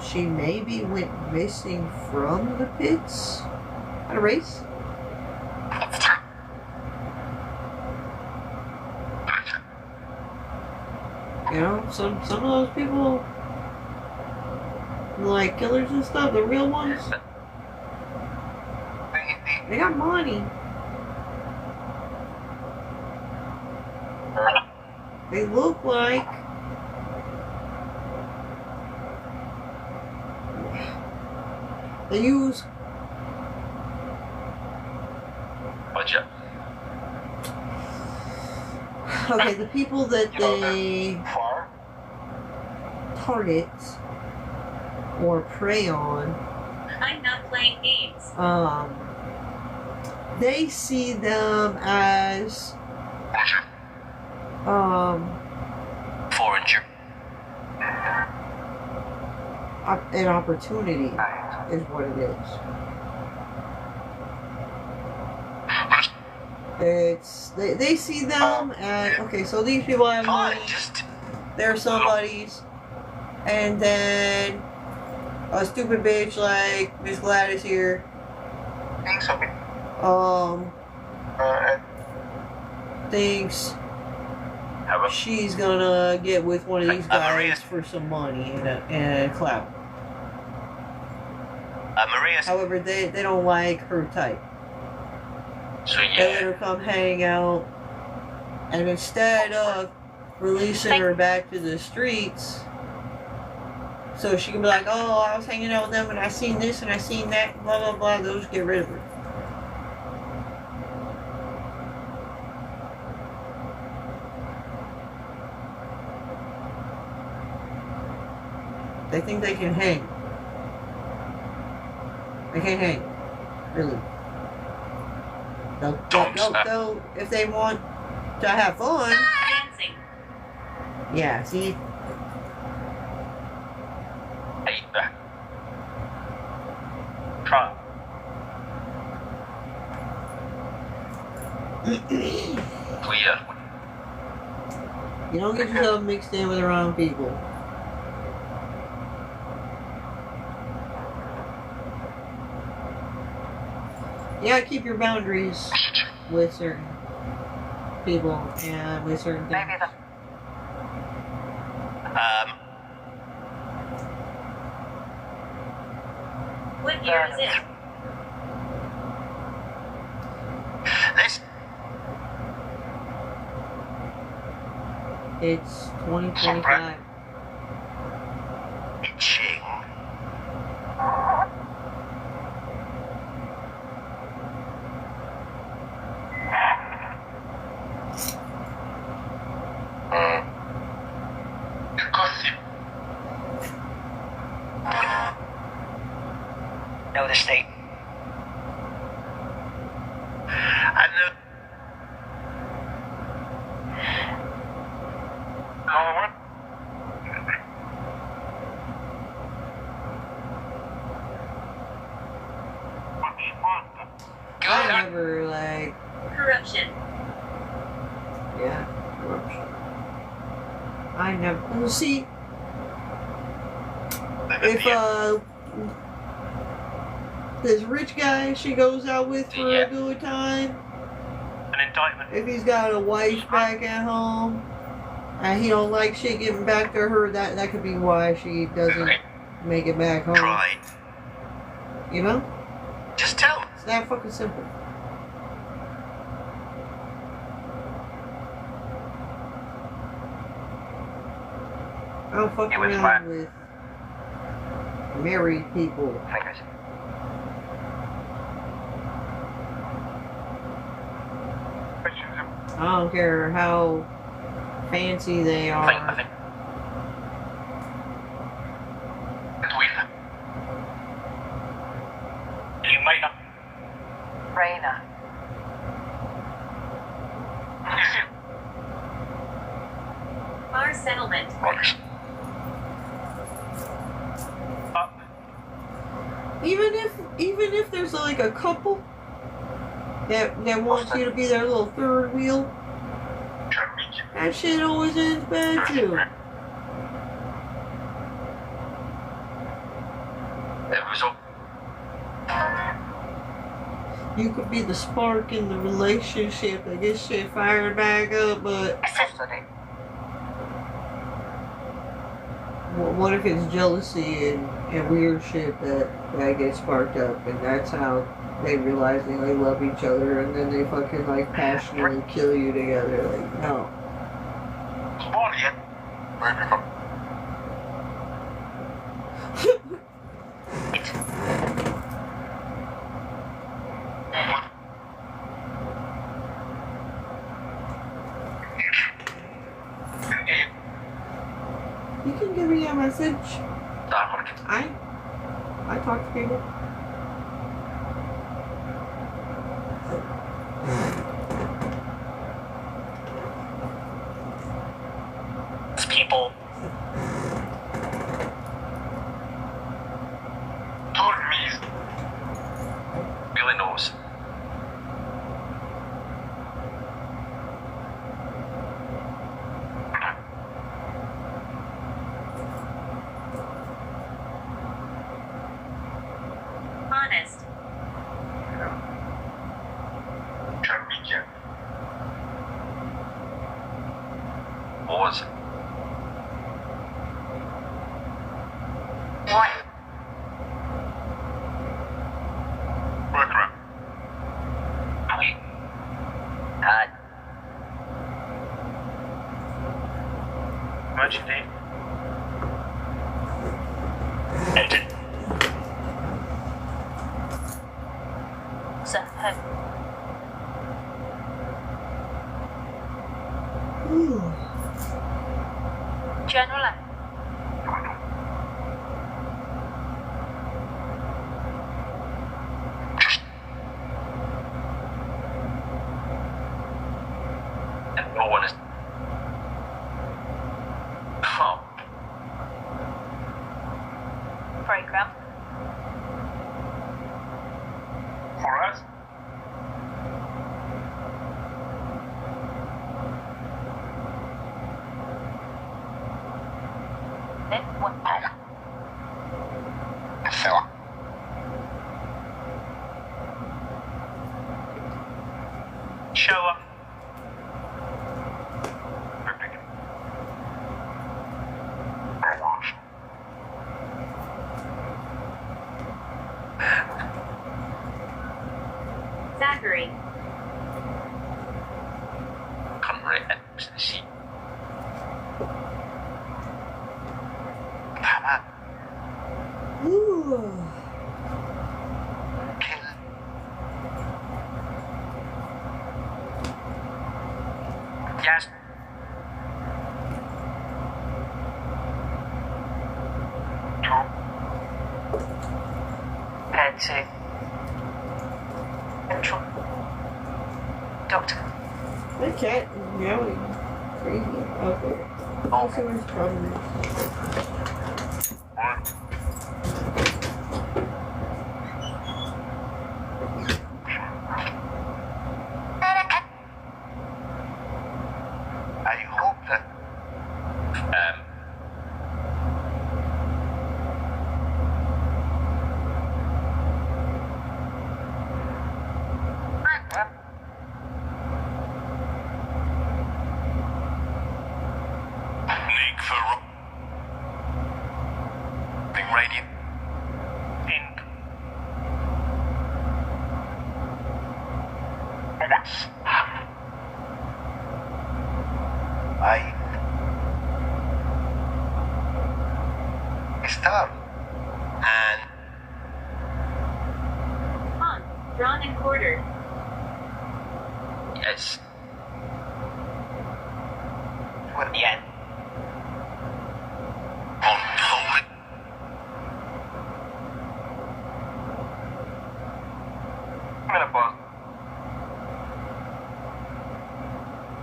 she maybe went missing from the pits at a race. It's time. You know, some of those people, like killers and stuff, the real ones, they got money. They look like they use budget. okay, the people that they Far. target or prey on, I'm not playing games. they see them as Foreign. an opportunity is what it is. It's they see them as okay, so these people have money, Fine, just they're somebody's, and then a stupid bitch like Miss Gladys here, think so. thinks Have a she's gonna get with one of these Maria. guys for some money and clout. Maria. However, they don't like her type. So They let yeah. her come hang out, and instead of releasing her back to the streets, so she can be like, oh, I was hanging out with them and I seen this and I seen that, blah blah blah, they'll just get rid of her. They think they can hang. They can't hang. Really. They'll, if they want to have fun. Dancing. Yeah, see? Hey, try. Clear. You don't get yourself mixed in with the wrong people. You gotta keep your boundaries with certain people and with certain things. Maybe the What year is it? This It's 2025. itching. Gossip. know the state. I know. I never, like, Corruption. yeah, corruption. I never, well, see, if, this rich guy she goes out with for Yeah. a good time, An indictment. if he's got a wife back at home, And he don't like shit getting back to her. That could be why she doesn't make it back home. Try. You know? Just tell him. It's that fucking simple. I don't fuck It was around fine. with married people. Fingers. I don't care how fancy they Think, are. I think. It's weird. You might not. Raina. You see, Bar settlement. Rogers. Even if there's like a couple that wants you to be their little third wheel, that shit always ends bad too. It was all. You could be the spark in the relationship that gets shit fired back up, but Accessory. what if it's jealousy and weird shit that gets sparked up, and that's how they realize they love each other, and then they fucking like passionately kill you together. Like, no. Come on, yet. You can give me a message. I talk to people. People told me really knows. Honest. Charming. Was. What? Workaround. Wait. Imagine Dave. Edit. So, Ooh. general. And no one is. Come. Program. For us? Then what? Fella. Show up. Zachary. Come right into the seat. Papa. Ooh. Kill. Yes. Head to. Central. Doctor. My cat is meowing crazy. Okay. Let's see what his problem is. I hope that. I start and Pawn. Drawn and quartered. yes. What the end? I'm gonna pause.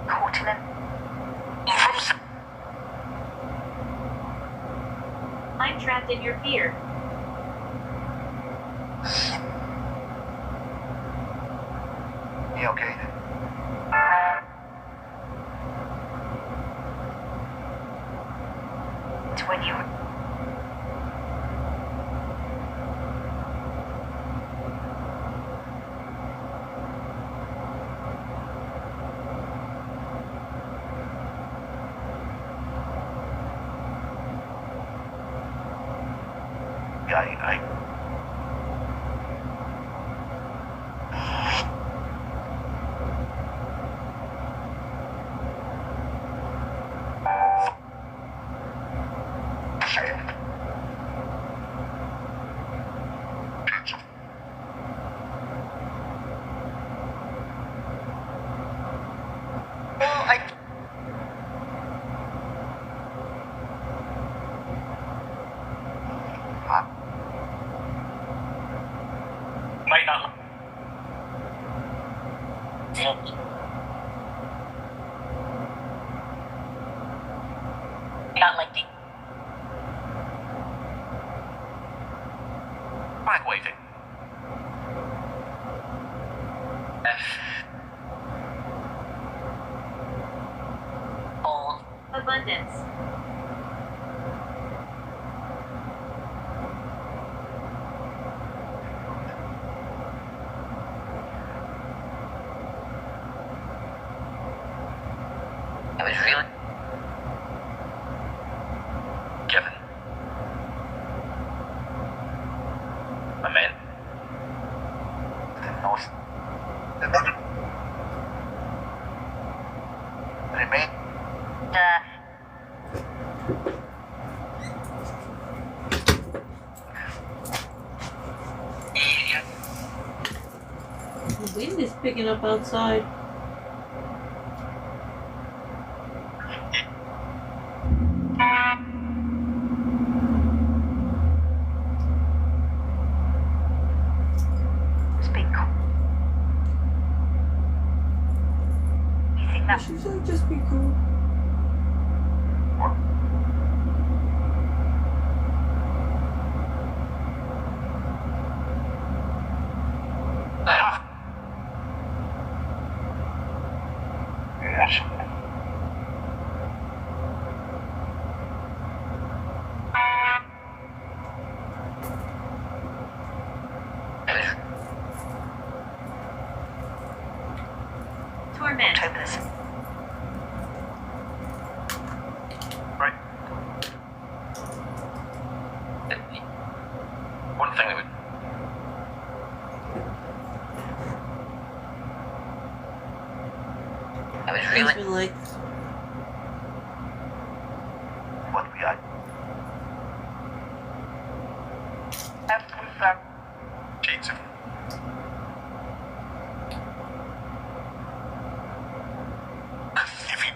Continent. I'm trapped in your fear. You okay? It's when you. I might not. Not like the. Flag waving. Old. Abundance. It was really. Kevin. My man. The most. Remain. The wind is picking up outside. Speak. You think that? She said just be cool. Yes. Torment. October's. Right. One thing that would. It was It's really. been like What we are. Cheats. If you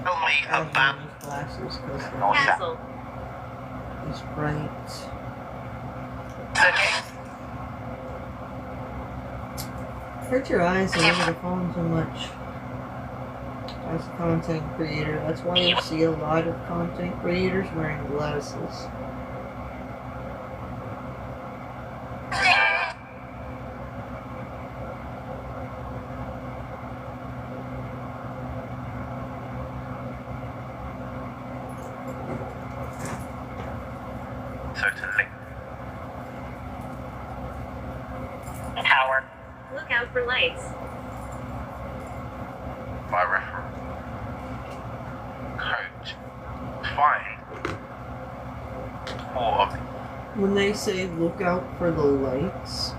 tell me I have about these glasses because no shot. Castle. it's bright. Hurt your eyes and over the phone too much. As a content creator, that's why you see a lot of content creators wearing glasses. Certainly. Power. Look out for lights. My reference. Coat. Fine. Or When they say look out for the lights,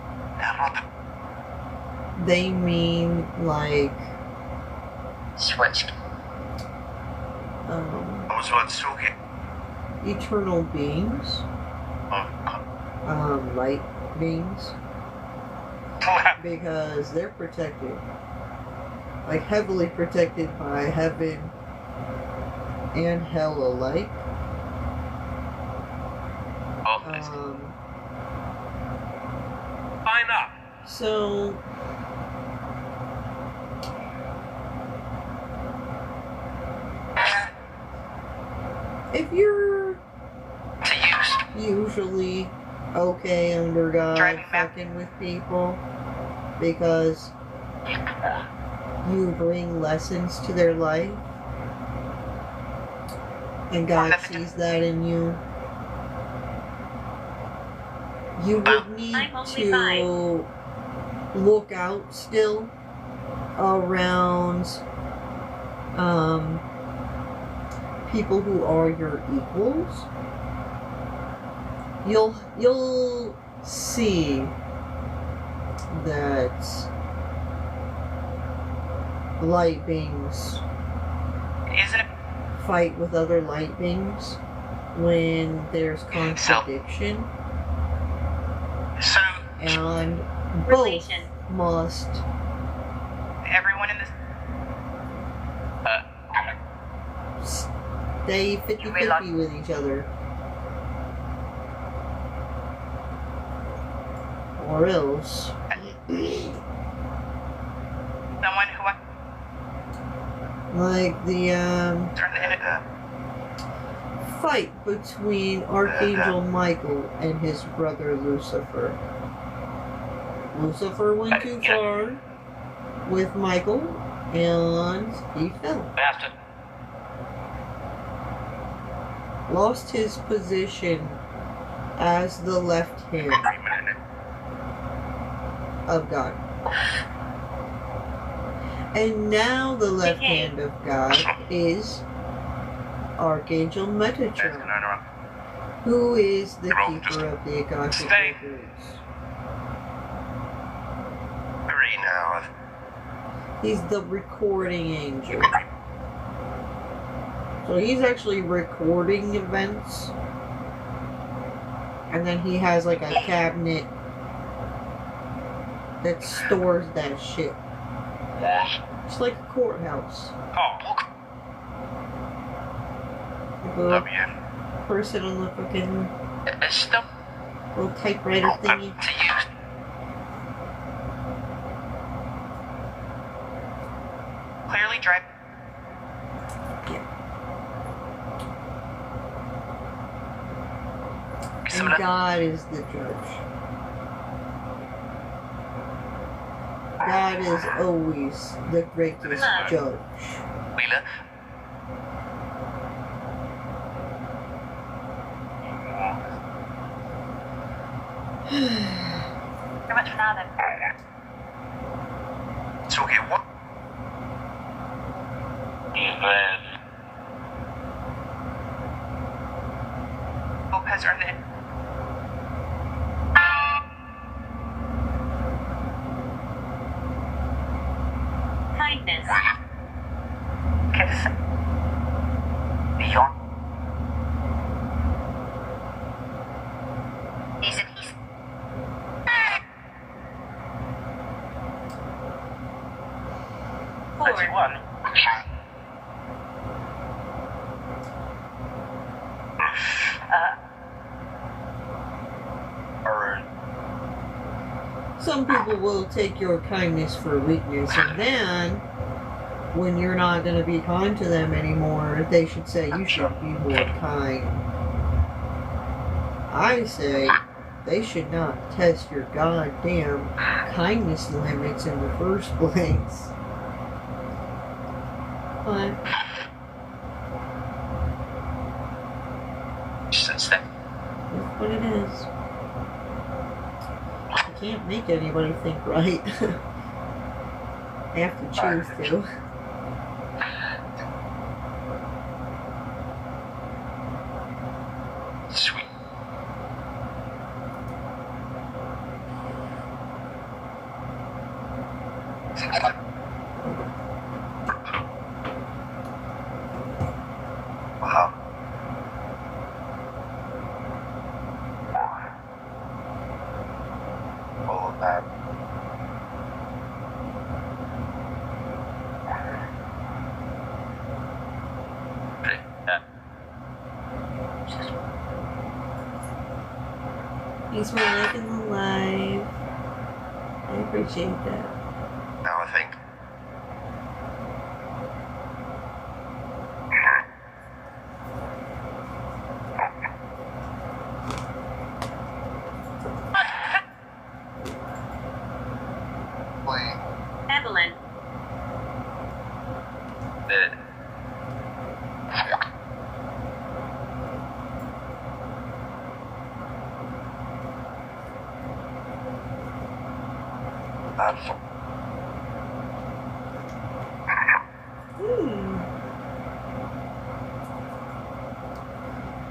they mean like Switch. I was once talking. eternal beings, light beings, because they're protected, like heavily protected by heaven and hell alike. Line up. So if you're To use. usually okay under God Driving back. fucking with people because you bring lessons to their life and God sees that in you, you would need I'm only to look out still around people who are your equals. You'll see that light beings Isn't it? fight with other light beings when there's contradiction, So, and both Relation. must everyone in this. stay 50-50 with each other, or else Someone who I. like the Turn the fight between Archangel Michael and his brother Lucifer. Lucifer went too far with Michael and he fell. Bastard. Lost his position as the left hand of God. And now the left hand of God is Archangel Metatron, who is the keeper of the Akashic Stay. records. Hurry now. He's the recording angel. So he's actually recording events. And then he has like a cabinet that stores that shit. It's like a courthouse. Oh, The W. person on the fucking Still little typewriter thingy. to use. Clearly drive. And God is the judge. God is always the greatest judge. Wheeler. How much for now then? Talking what? Hope has earned it. Kindness. Kiss. Beyond. Easy. Forward. Some people will take your kindness for weakness, and then when you're not going to be kind to them anymore, they should say you should be more kind. I say they should not test your goddamn kindness limits in the first place. But Since then. that's what it is. You can't make anybody think right. They have to choose to. Sweet. Thanks for liking the live. I appreciate that. Now I think. Evelyn. Did.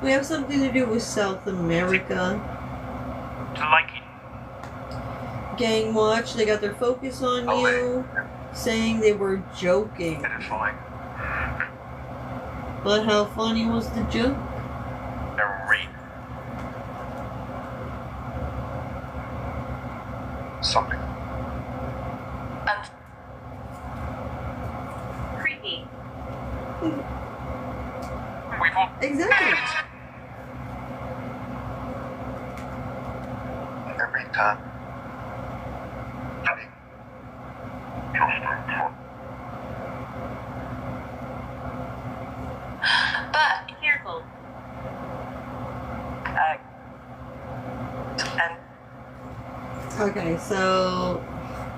We have something to do with South America. Like it. Gang Watch, they got their focus on you, saying they were joking. Fine. But how funny was the joke? Read. Something. And Creepy. We've all Exactly. every time. but Careful. and Okay, so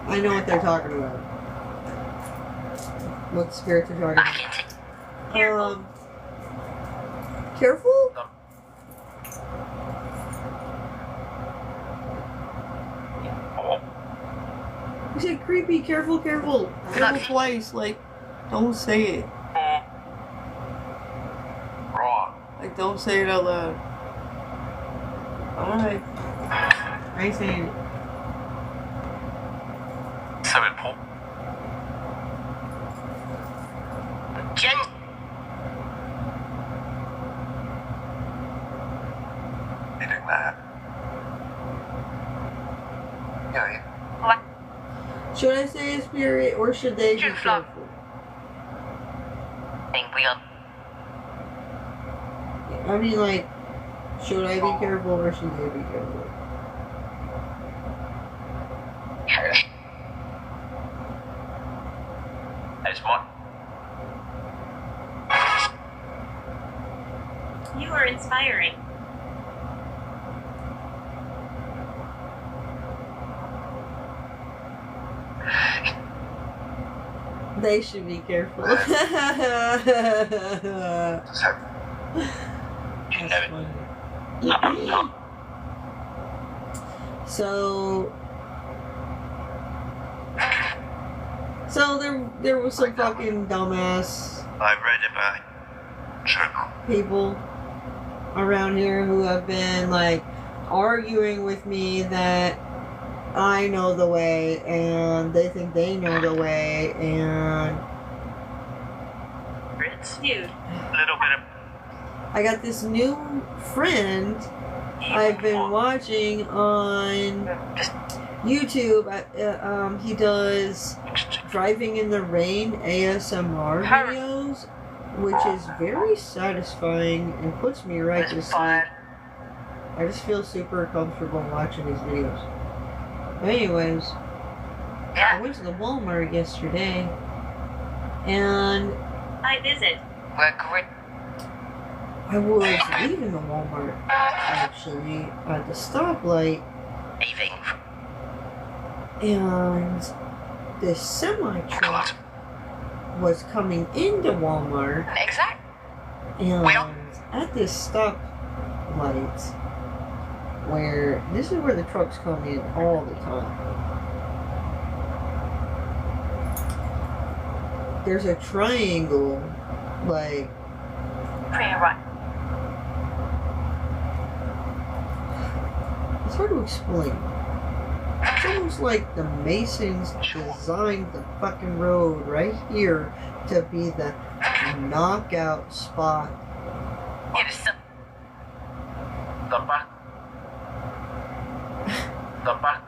I know what they're talking about. What spirits are talking I about. can take Careful. Careful? You said creepy, careful, careful. Careful twice, like, don't say it. Wrong. Like, don't say it out loud. Alright. I ain't saying it. So important. Jen. Eating that. Yeah. What? Should I say a spirit or should they be Should flop. careful? Think we are. I mean, like, should I be careful or should they be careful? It's mine. You are inspiring. They should be careful. Just have That's funny. So there was some fucking dumbass I read about journal. people around here who have been like arguing with me that I know the way and they think they know the way and It's dude. A little bit of I got this new friend I've been watching on YouTube. He does driving in the rain ASMR videos, which is very satisfying and puts me right to sleep. I just feel super comfortable watching these videos. But anyways, I went to the Walmart yesterday, and I visit. We're great. I was leaving the Walmart actually at the stoplight, Leaving. and this semi truck was coming into Walmart, Exact. and at this stoplight, where this is where the trucks come in all the time. There's a triangle, like Pretty right. it's hard to explain. It's almost like the Masons designed the fucking road right here to be the knockout spot. It is so. the back.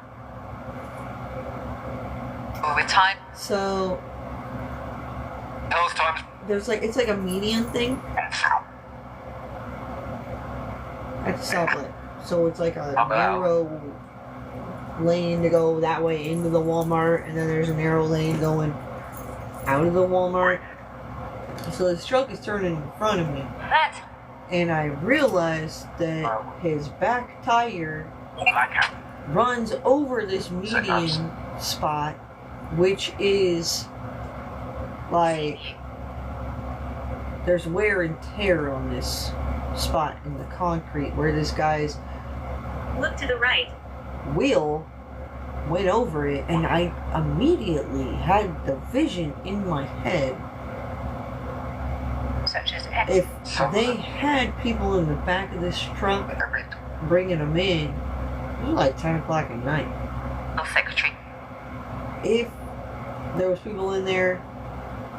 With time. So Hell's times. there's like it's like a median thing at the stoplight. So it's like a narrow lane to go that way into the Walmart, and then there's a narrow lane going out of the Walmart. So this truck is turning in front of me, That. and I realized that his back tire runs over this median spot, which is like there's wear and tear on this spot in the concrete where this guy's Look to the right. wheel went over it, and I immediately had the vision in my head. Such as If they had people in the back of this truck bringing them in, it was like 10 o'clock at night. secretary. If there was people in there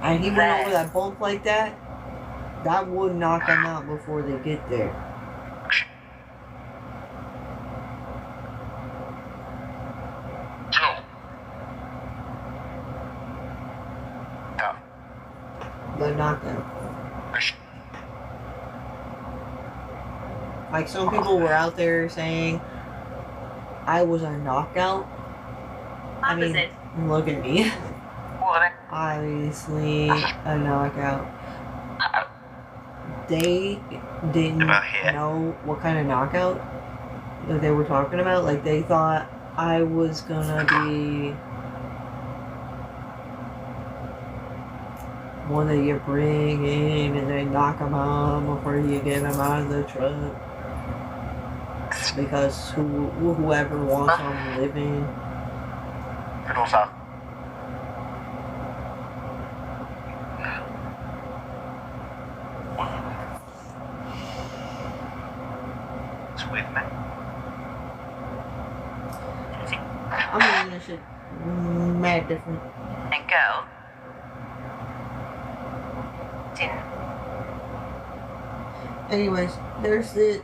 and he went over that bump like that, that would knock them out before they get there. But not them. Like some people were out there saying I was a knockout. I mean, Opposite. look at me. What? Obviously a knockout. They didn't About here. know what kind of knockout that they were talking about. Like they thought I was gonna be one that you bring in and then knock them out before you get them out of the truck. Because whoever wants them living. It's with me. I mean, this shit mad different. And go. Didn't. Anyways, there's this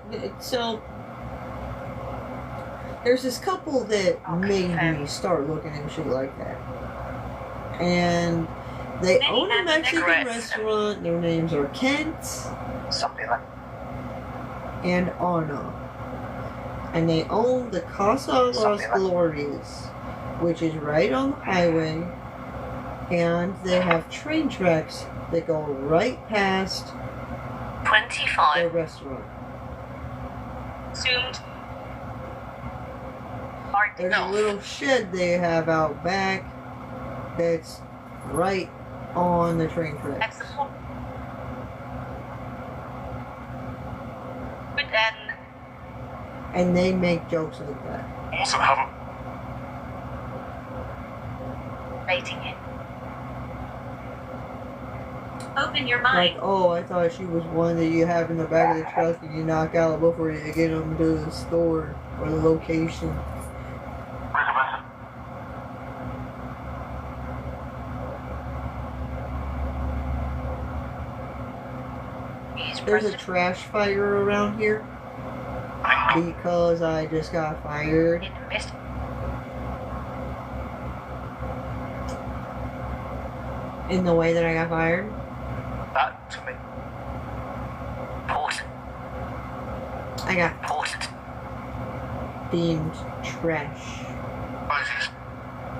couple that made me start looking at shit like that. And they Many own a have Mexican cigarettes. restaurant. Their names are Kent Something like and Anna. And they own the Casa Las Something like- Glorias, which is right on the highway. And they have train tracks that go right past their 25. restaurant. Assumed. There's a little shed they have out back that's right on the train tracks. Excellent. Good and And they make jokes like that. also have a Rating it. open your Like, mind. oh, I thought she was one that you have in the back of the truck and you knock out before you get them to the store or the location. He's There's a president. trash fire around here because I just got fired. In the mist. In the way that I got fired. that to me. Important. I got Important. deemed trash. Moses.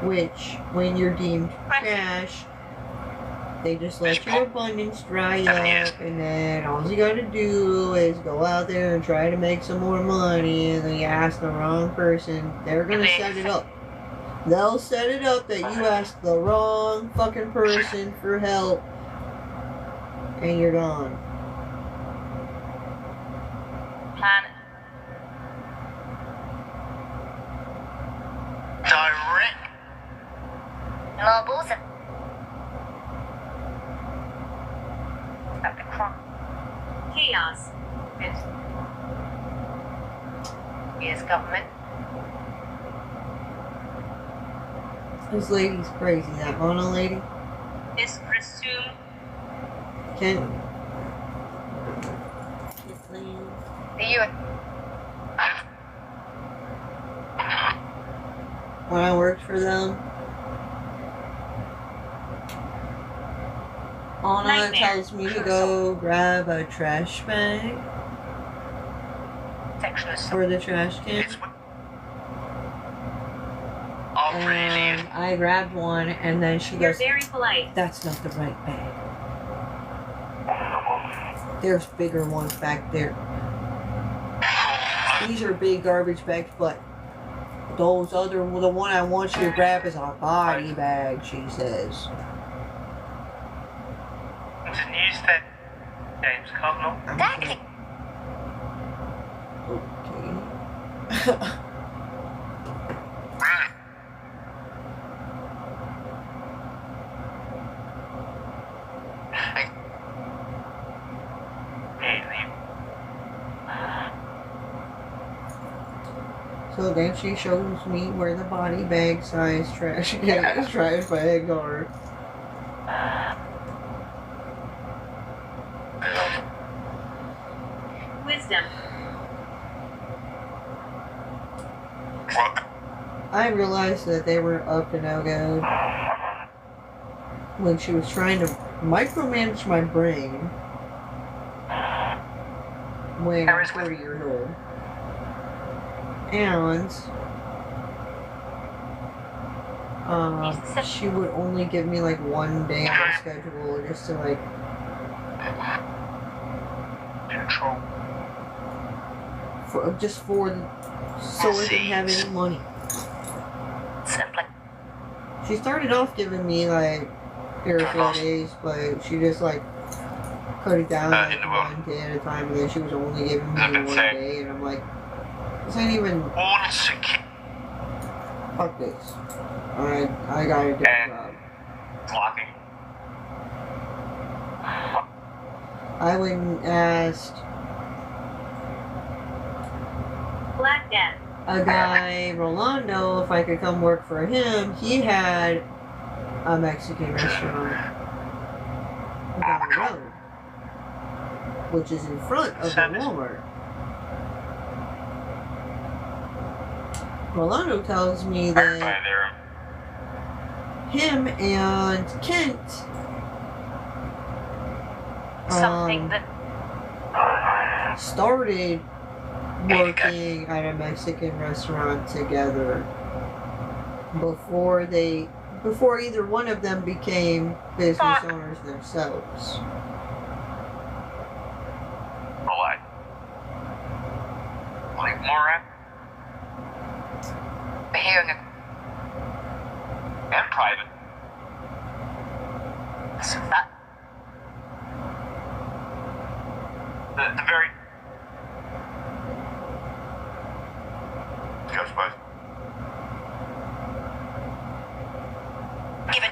Which, when you're deemed trash, they just let your abundance dry up, and then all you gotta do is go out there and try to make some more money, and then you ask the wrong person, they're gonna set it up. They'll set it up that you asked the wrong fucking person for help, and you're gone. Plan. Direct. No balls. Stop the crime. Chaos. Yes, government. This lady's crazy, that Mona lady. Is presumed. Can't. The you. When I worked for them, Anna Nightmare. tells me to go grab a trash bag Section is for the trash can. It's oh, really? And I grabbed one, and then she You're goes, very polite. "That's not the right bag. There's bigger ones back there. These are big garbage bags, but the one I want you to grab is a body bag," she says. It's a news that James Cardinal. I'm Exactly. okay. So then she shows me where the body bag size trash bags are. Wisdom. What? I realized that they were up to no good when she was trying to micromanage my brain when I was 40 years old. And she would only give me like one day on the schedule just to like Control. so I didn't have any money. simply She started off giving me like 3 or 4 days, but she just like cut it down like in the world. 1 day at a time, and then she was only giving me I've been 1 saying. day, and I'm like, this ain't even Born secure. fuck this. I gotta do a job. Locking. I went and asked Black Death. a guy, Rolando, if I could come work for him. He had a Mexican restaurant down the road, which is in front of the Walmart. Rolando tells me that there. him and Kent something that started working at a Mexican restaurant together before either one of them became business owners themselves. Relax. Like more hearing it. and private. So that The very. Go, suppose. given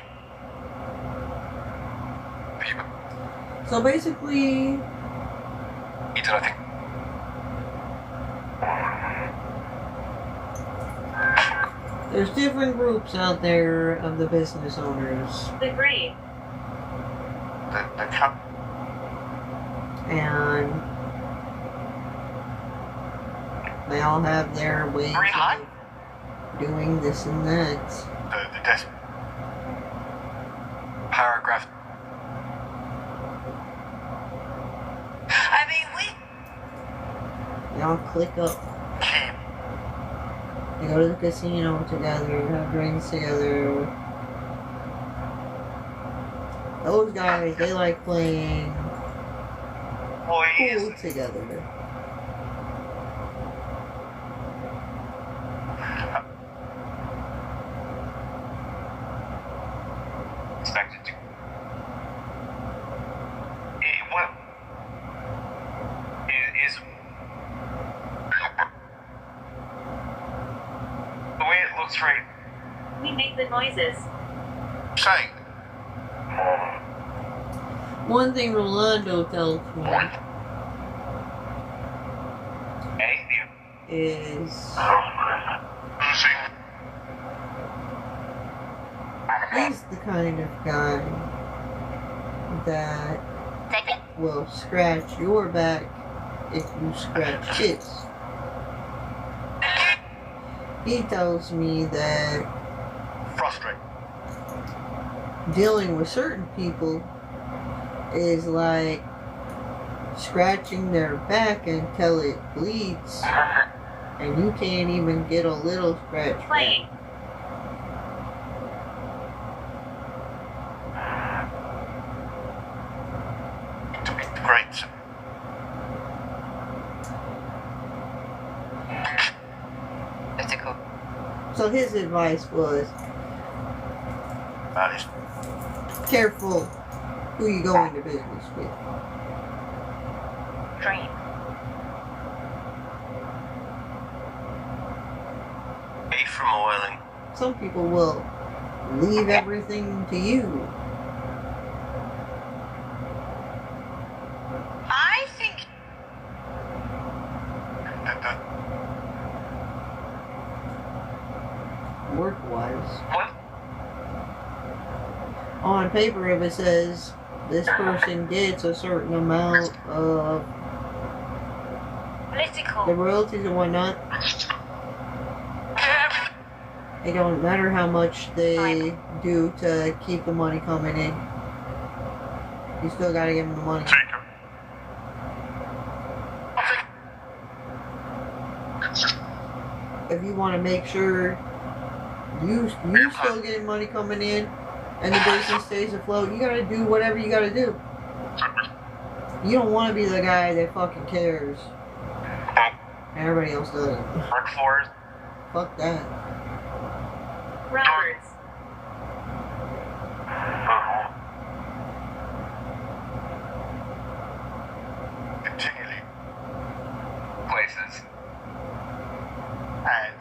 So basically, He did, I think. there's different groups out there of the business owners, The grave. The cup. and they all have their ways Very hot. of doing this and that. The desk. Paragraph. I mean They all click up. Key. They go to the casino together, have drinks together. Those guys, they like playing Please. pool together. Expected to. What is the way it looks right? We make the noises. Saying. One thing Rolando tells me Alien. is he's the kind of guy that will scratch your back if you scratch his. He tells me that Frustrating. dealing with certain people is like scratching their back until it bleeds, and you can't even get a little scratch back. Playing. Great. Mystical. So his advice was, That is careful who you go into business with. Dream. beef from oiling. Some people will leave everything to you. I think Work-wise. What? On paper, if it says this person gets a certain amount of the political. royalties and whatnot, it don't matter how much they do to keep the money coming in. You still gotta give them the money. Jacob. If you want to make sure you still getting money coming in and the business stays afloat, you gotta do whatever you gotta do. You don't want to be the guy that fucking cares and everybody else doesn't. Workforce. Fuck that. Roberts. Continually. Places. And.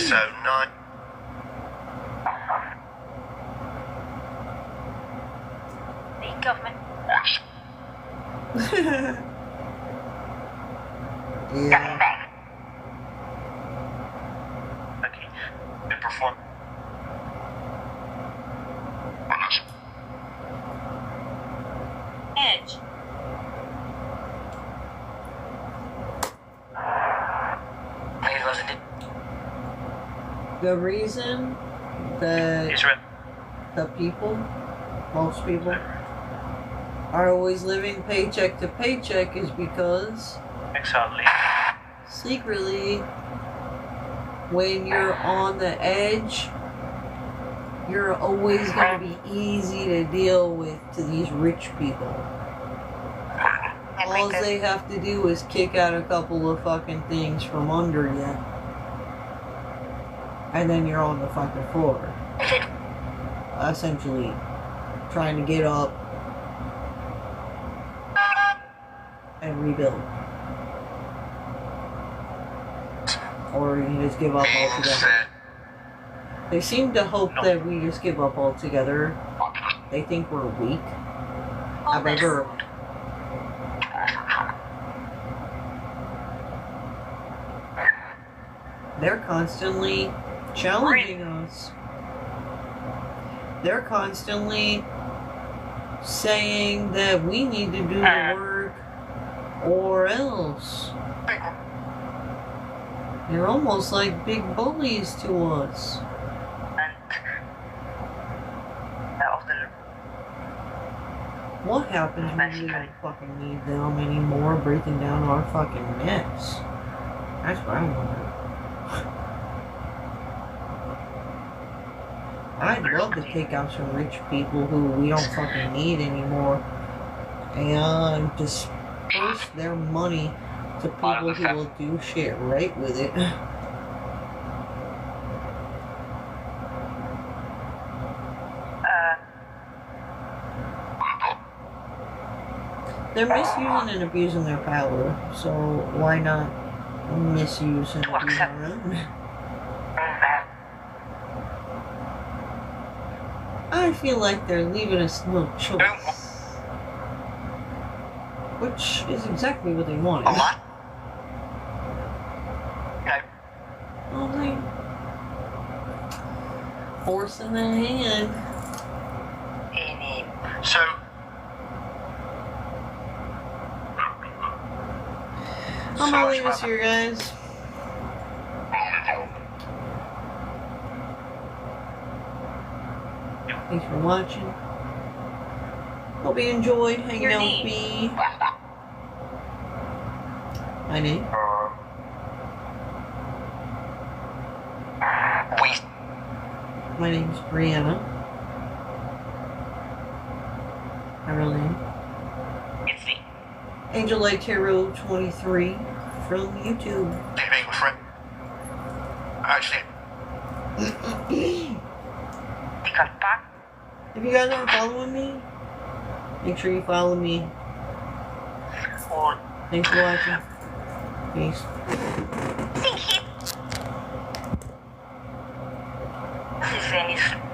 So, nine. The government. Yeah. Okay. They perform. Edge. Maybe it wasn't it. The reason that He's right. the people, most people, are always living paycheck to paycheck is because Exactly. secretly, when you're on the edge, you're always going to be easy to deal with to these rich people. All they have to do is kick out a couple of fucking things from under you, and then you're on the fucking floor. Essentially, trying to get up and rebuild. Or you just give up altogether. They seem to hope that we just give up altogether. They think we're weak. However, they're constantly challenging us. They're constantly saying that we need to do the work or else. They're almost like big bullies to us. What happens when we don't fucking need them anymore breathing down our fucking necks? That's what I wonder. I'd love to take out some rich people who we don't fucking need anymore and disperse their money to people who will do shit right with it. They're misusing and abusing their power, so why not misuse and abuse our own? I feel like they're leaving us no choice. Which is exactly what they wanted. Only forcing the hand. So, I'm gonna leave us here, guys. Thanks for watching. Hope you enjoyed hanging Your out with name. me. My name? My name's Brianna. My real name? It's me. Angel Light Tarot 23 from YouTube. Leaving friend. Actually, If you guys aren't following me, make sure you follow me. Thanks for watching. Peace. Venice.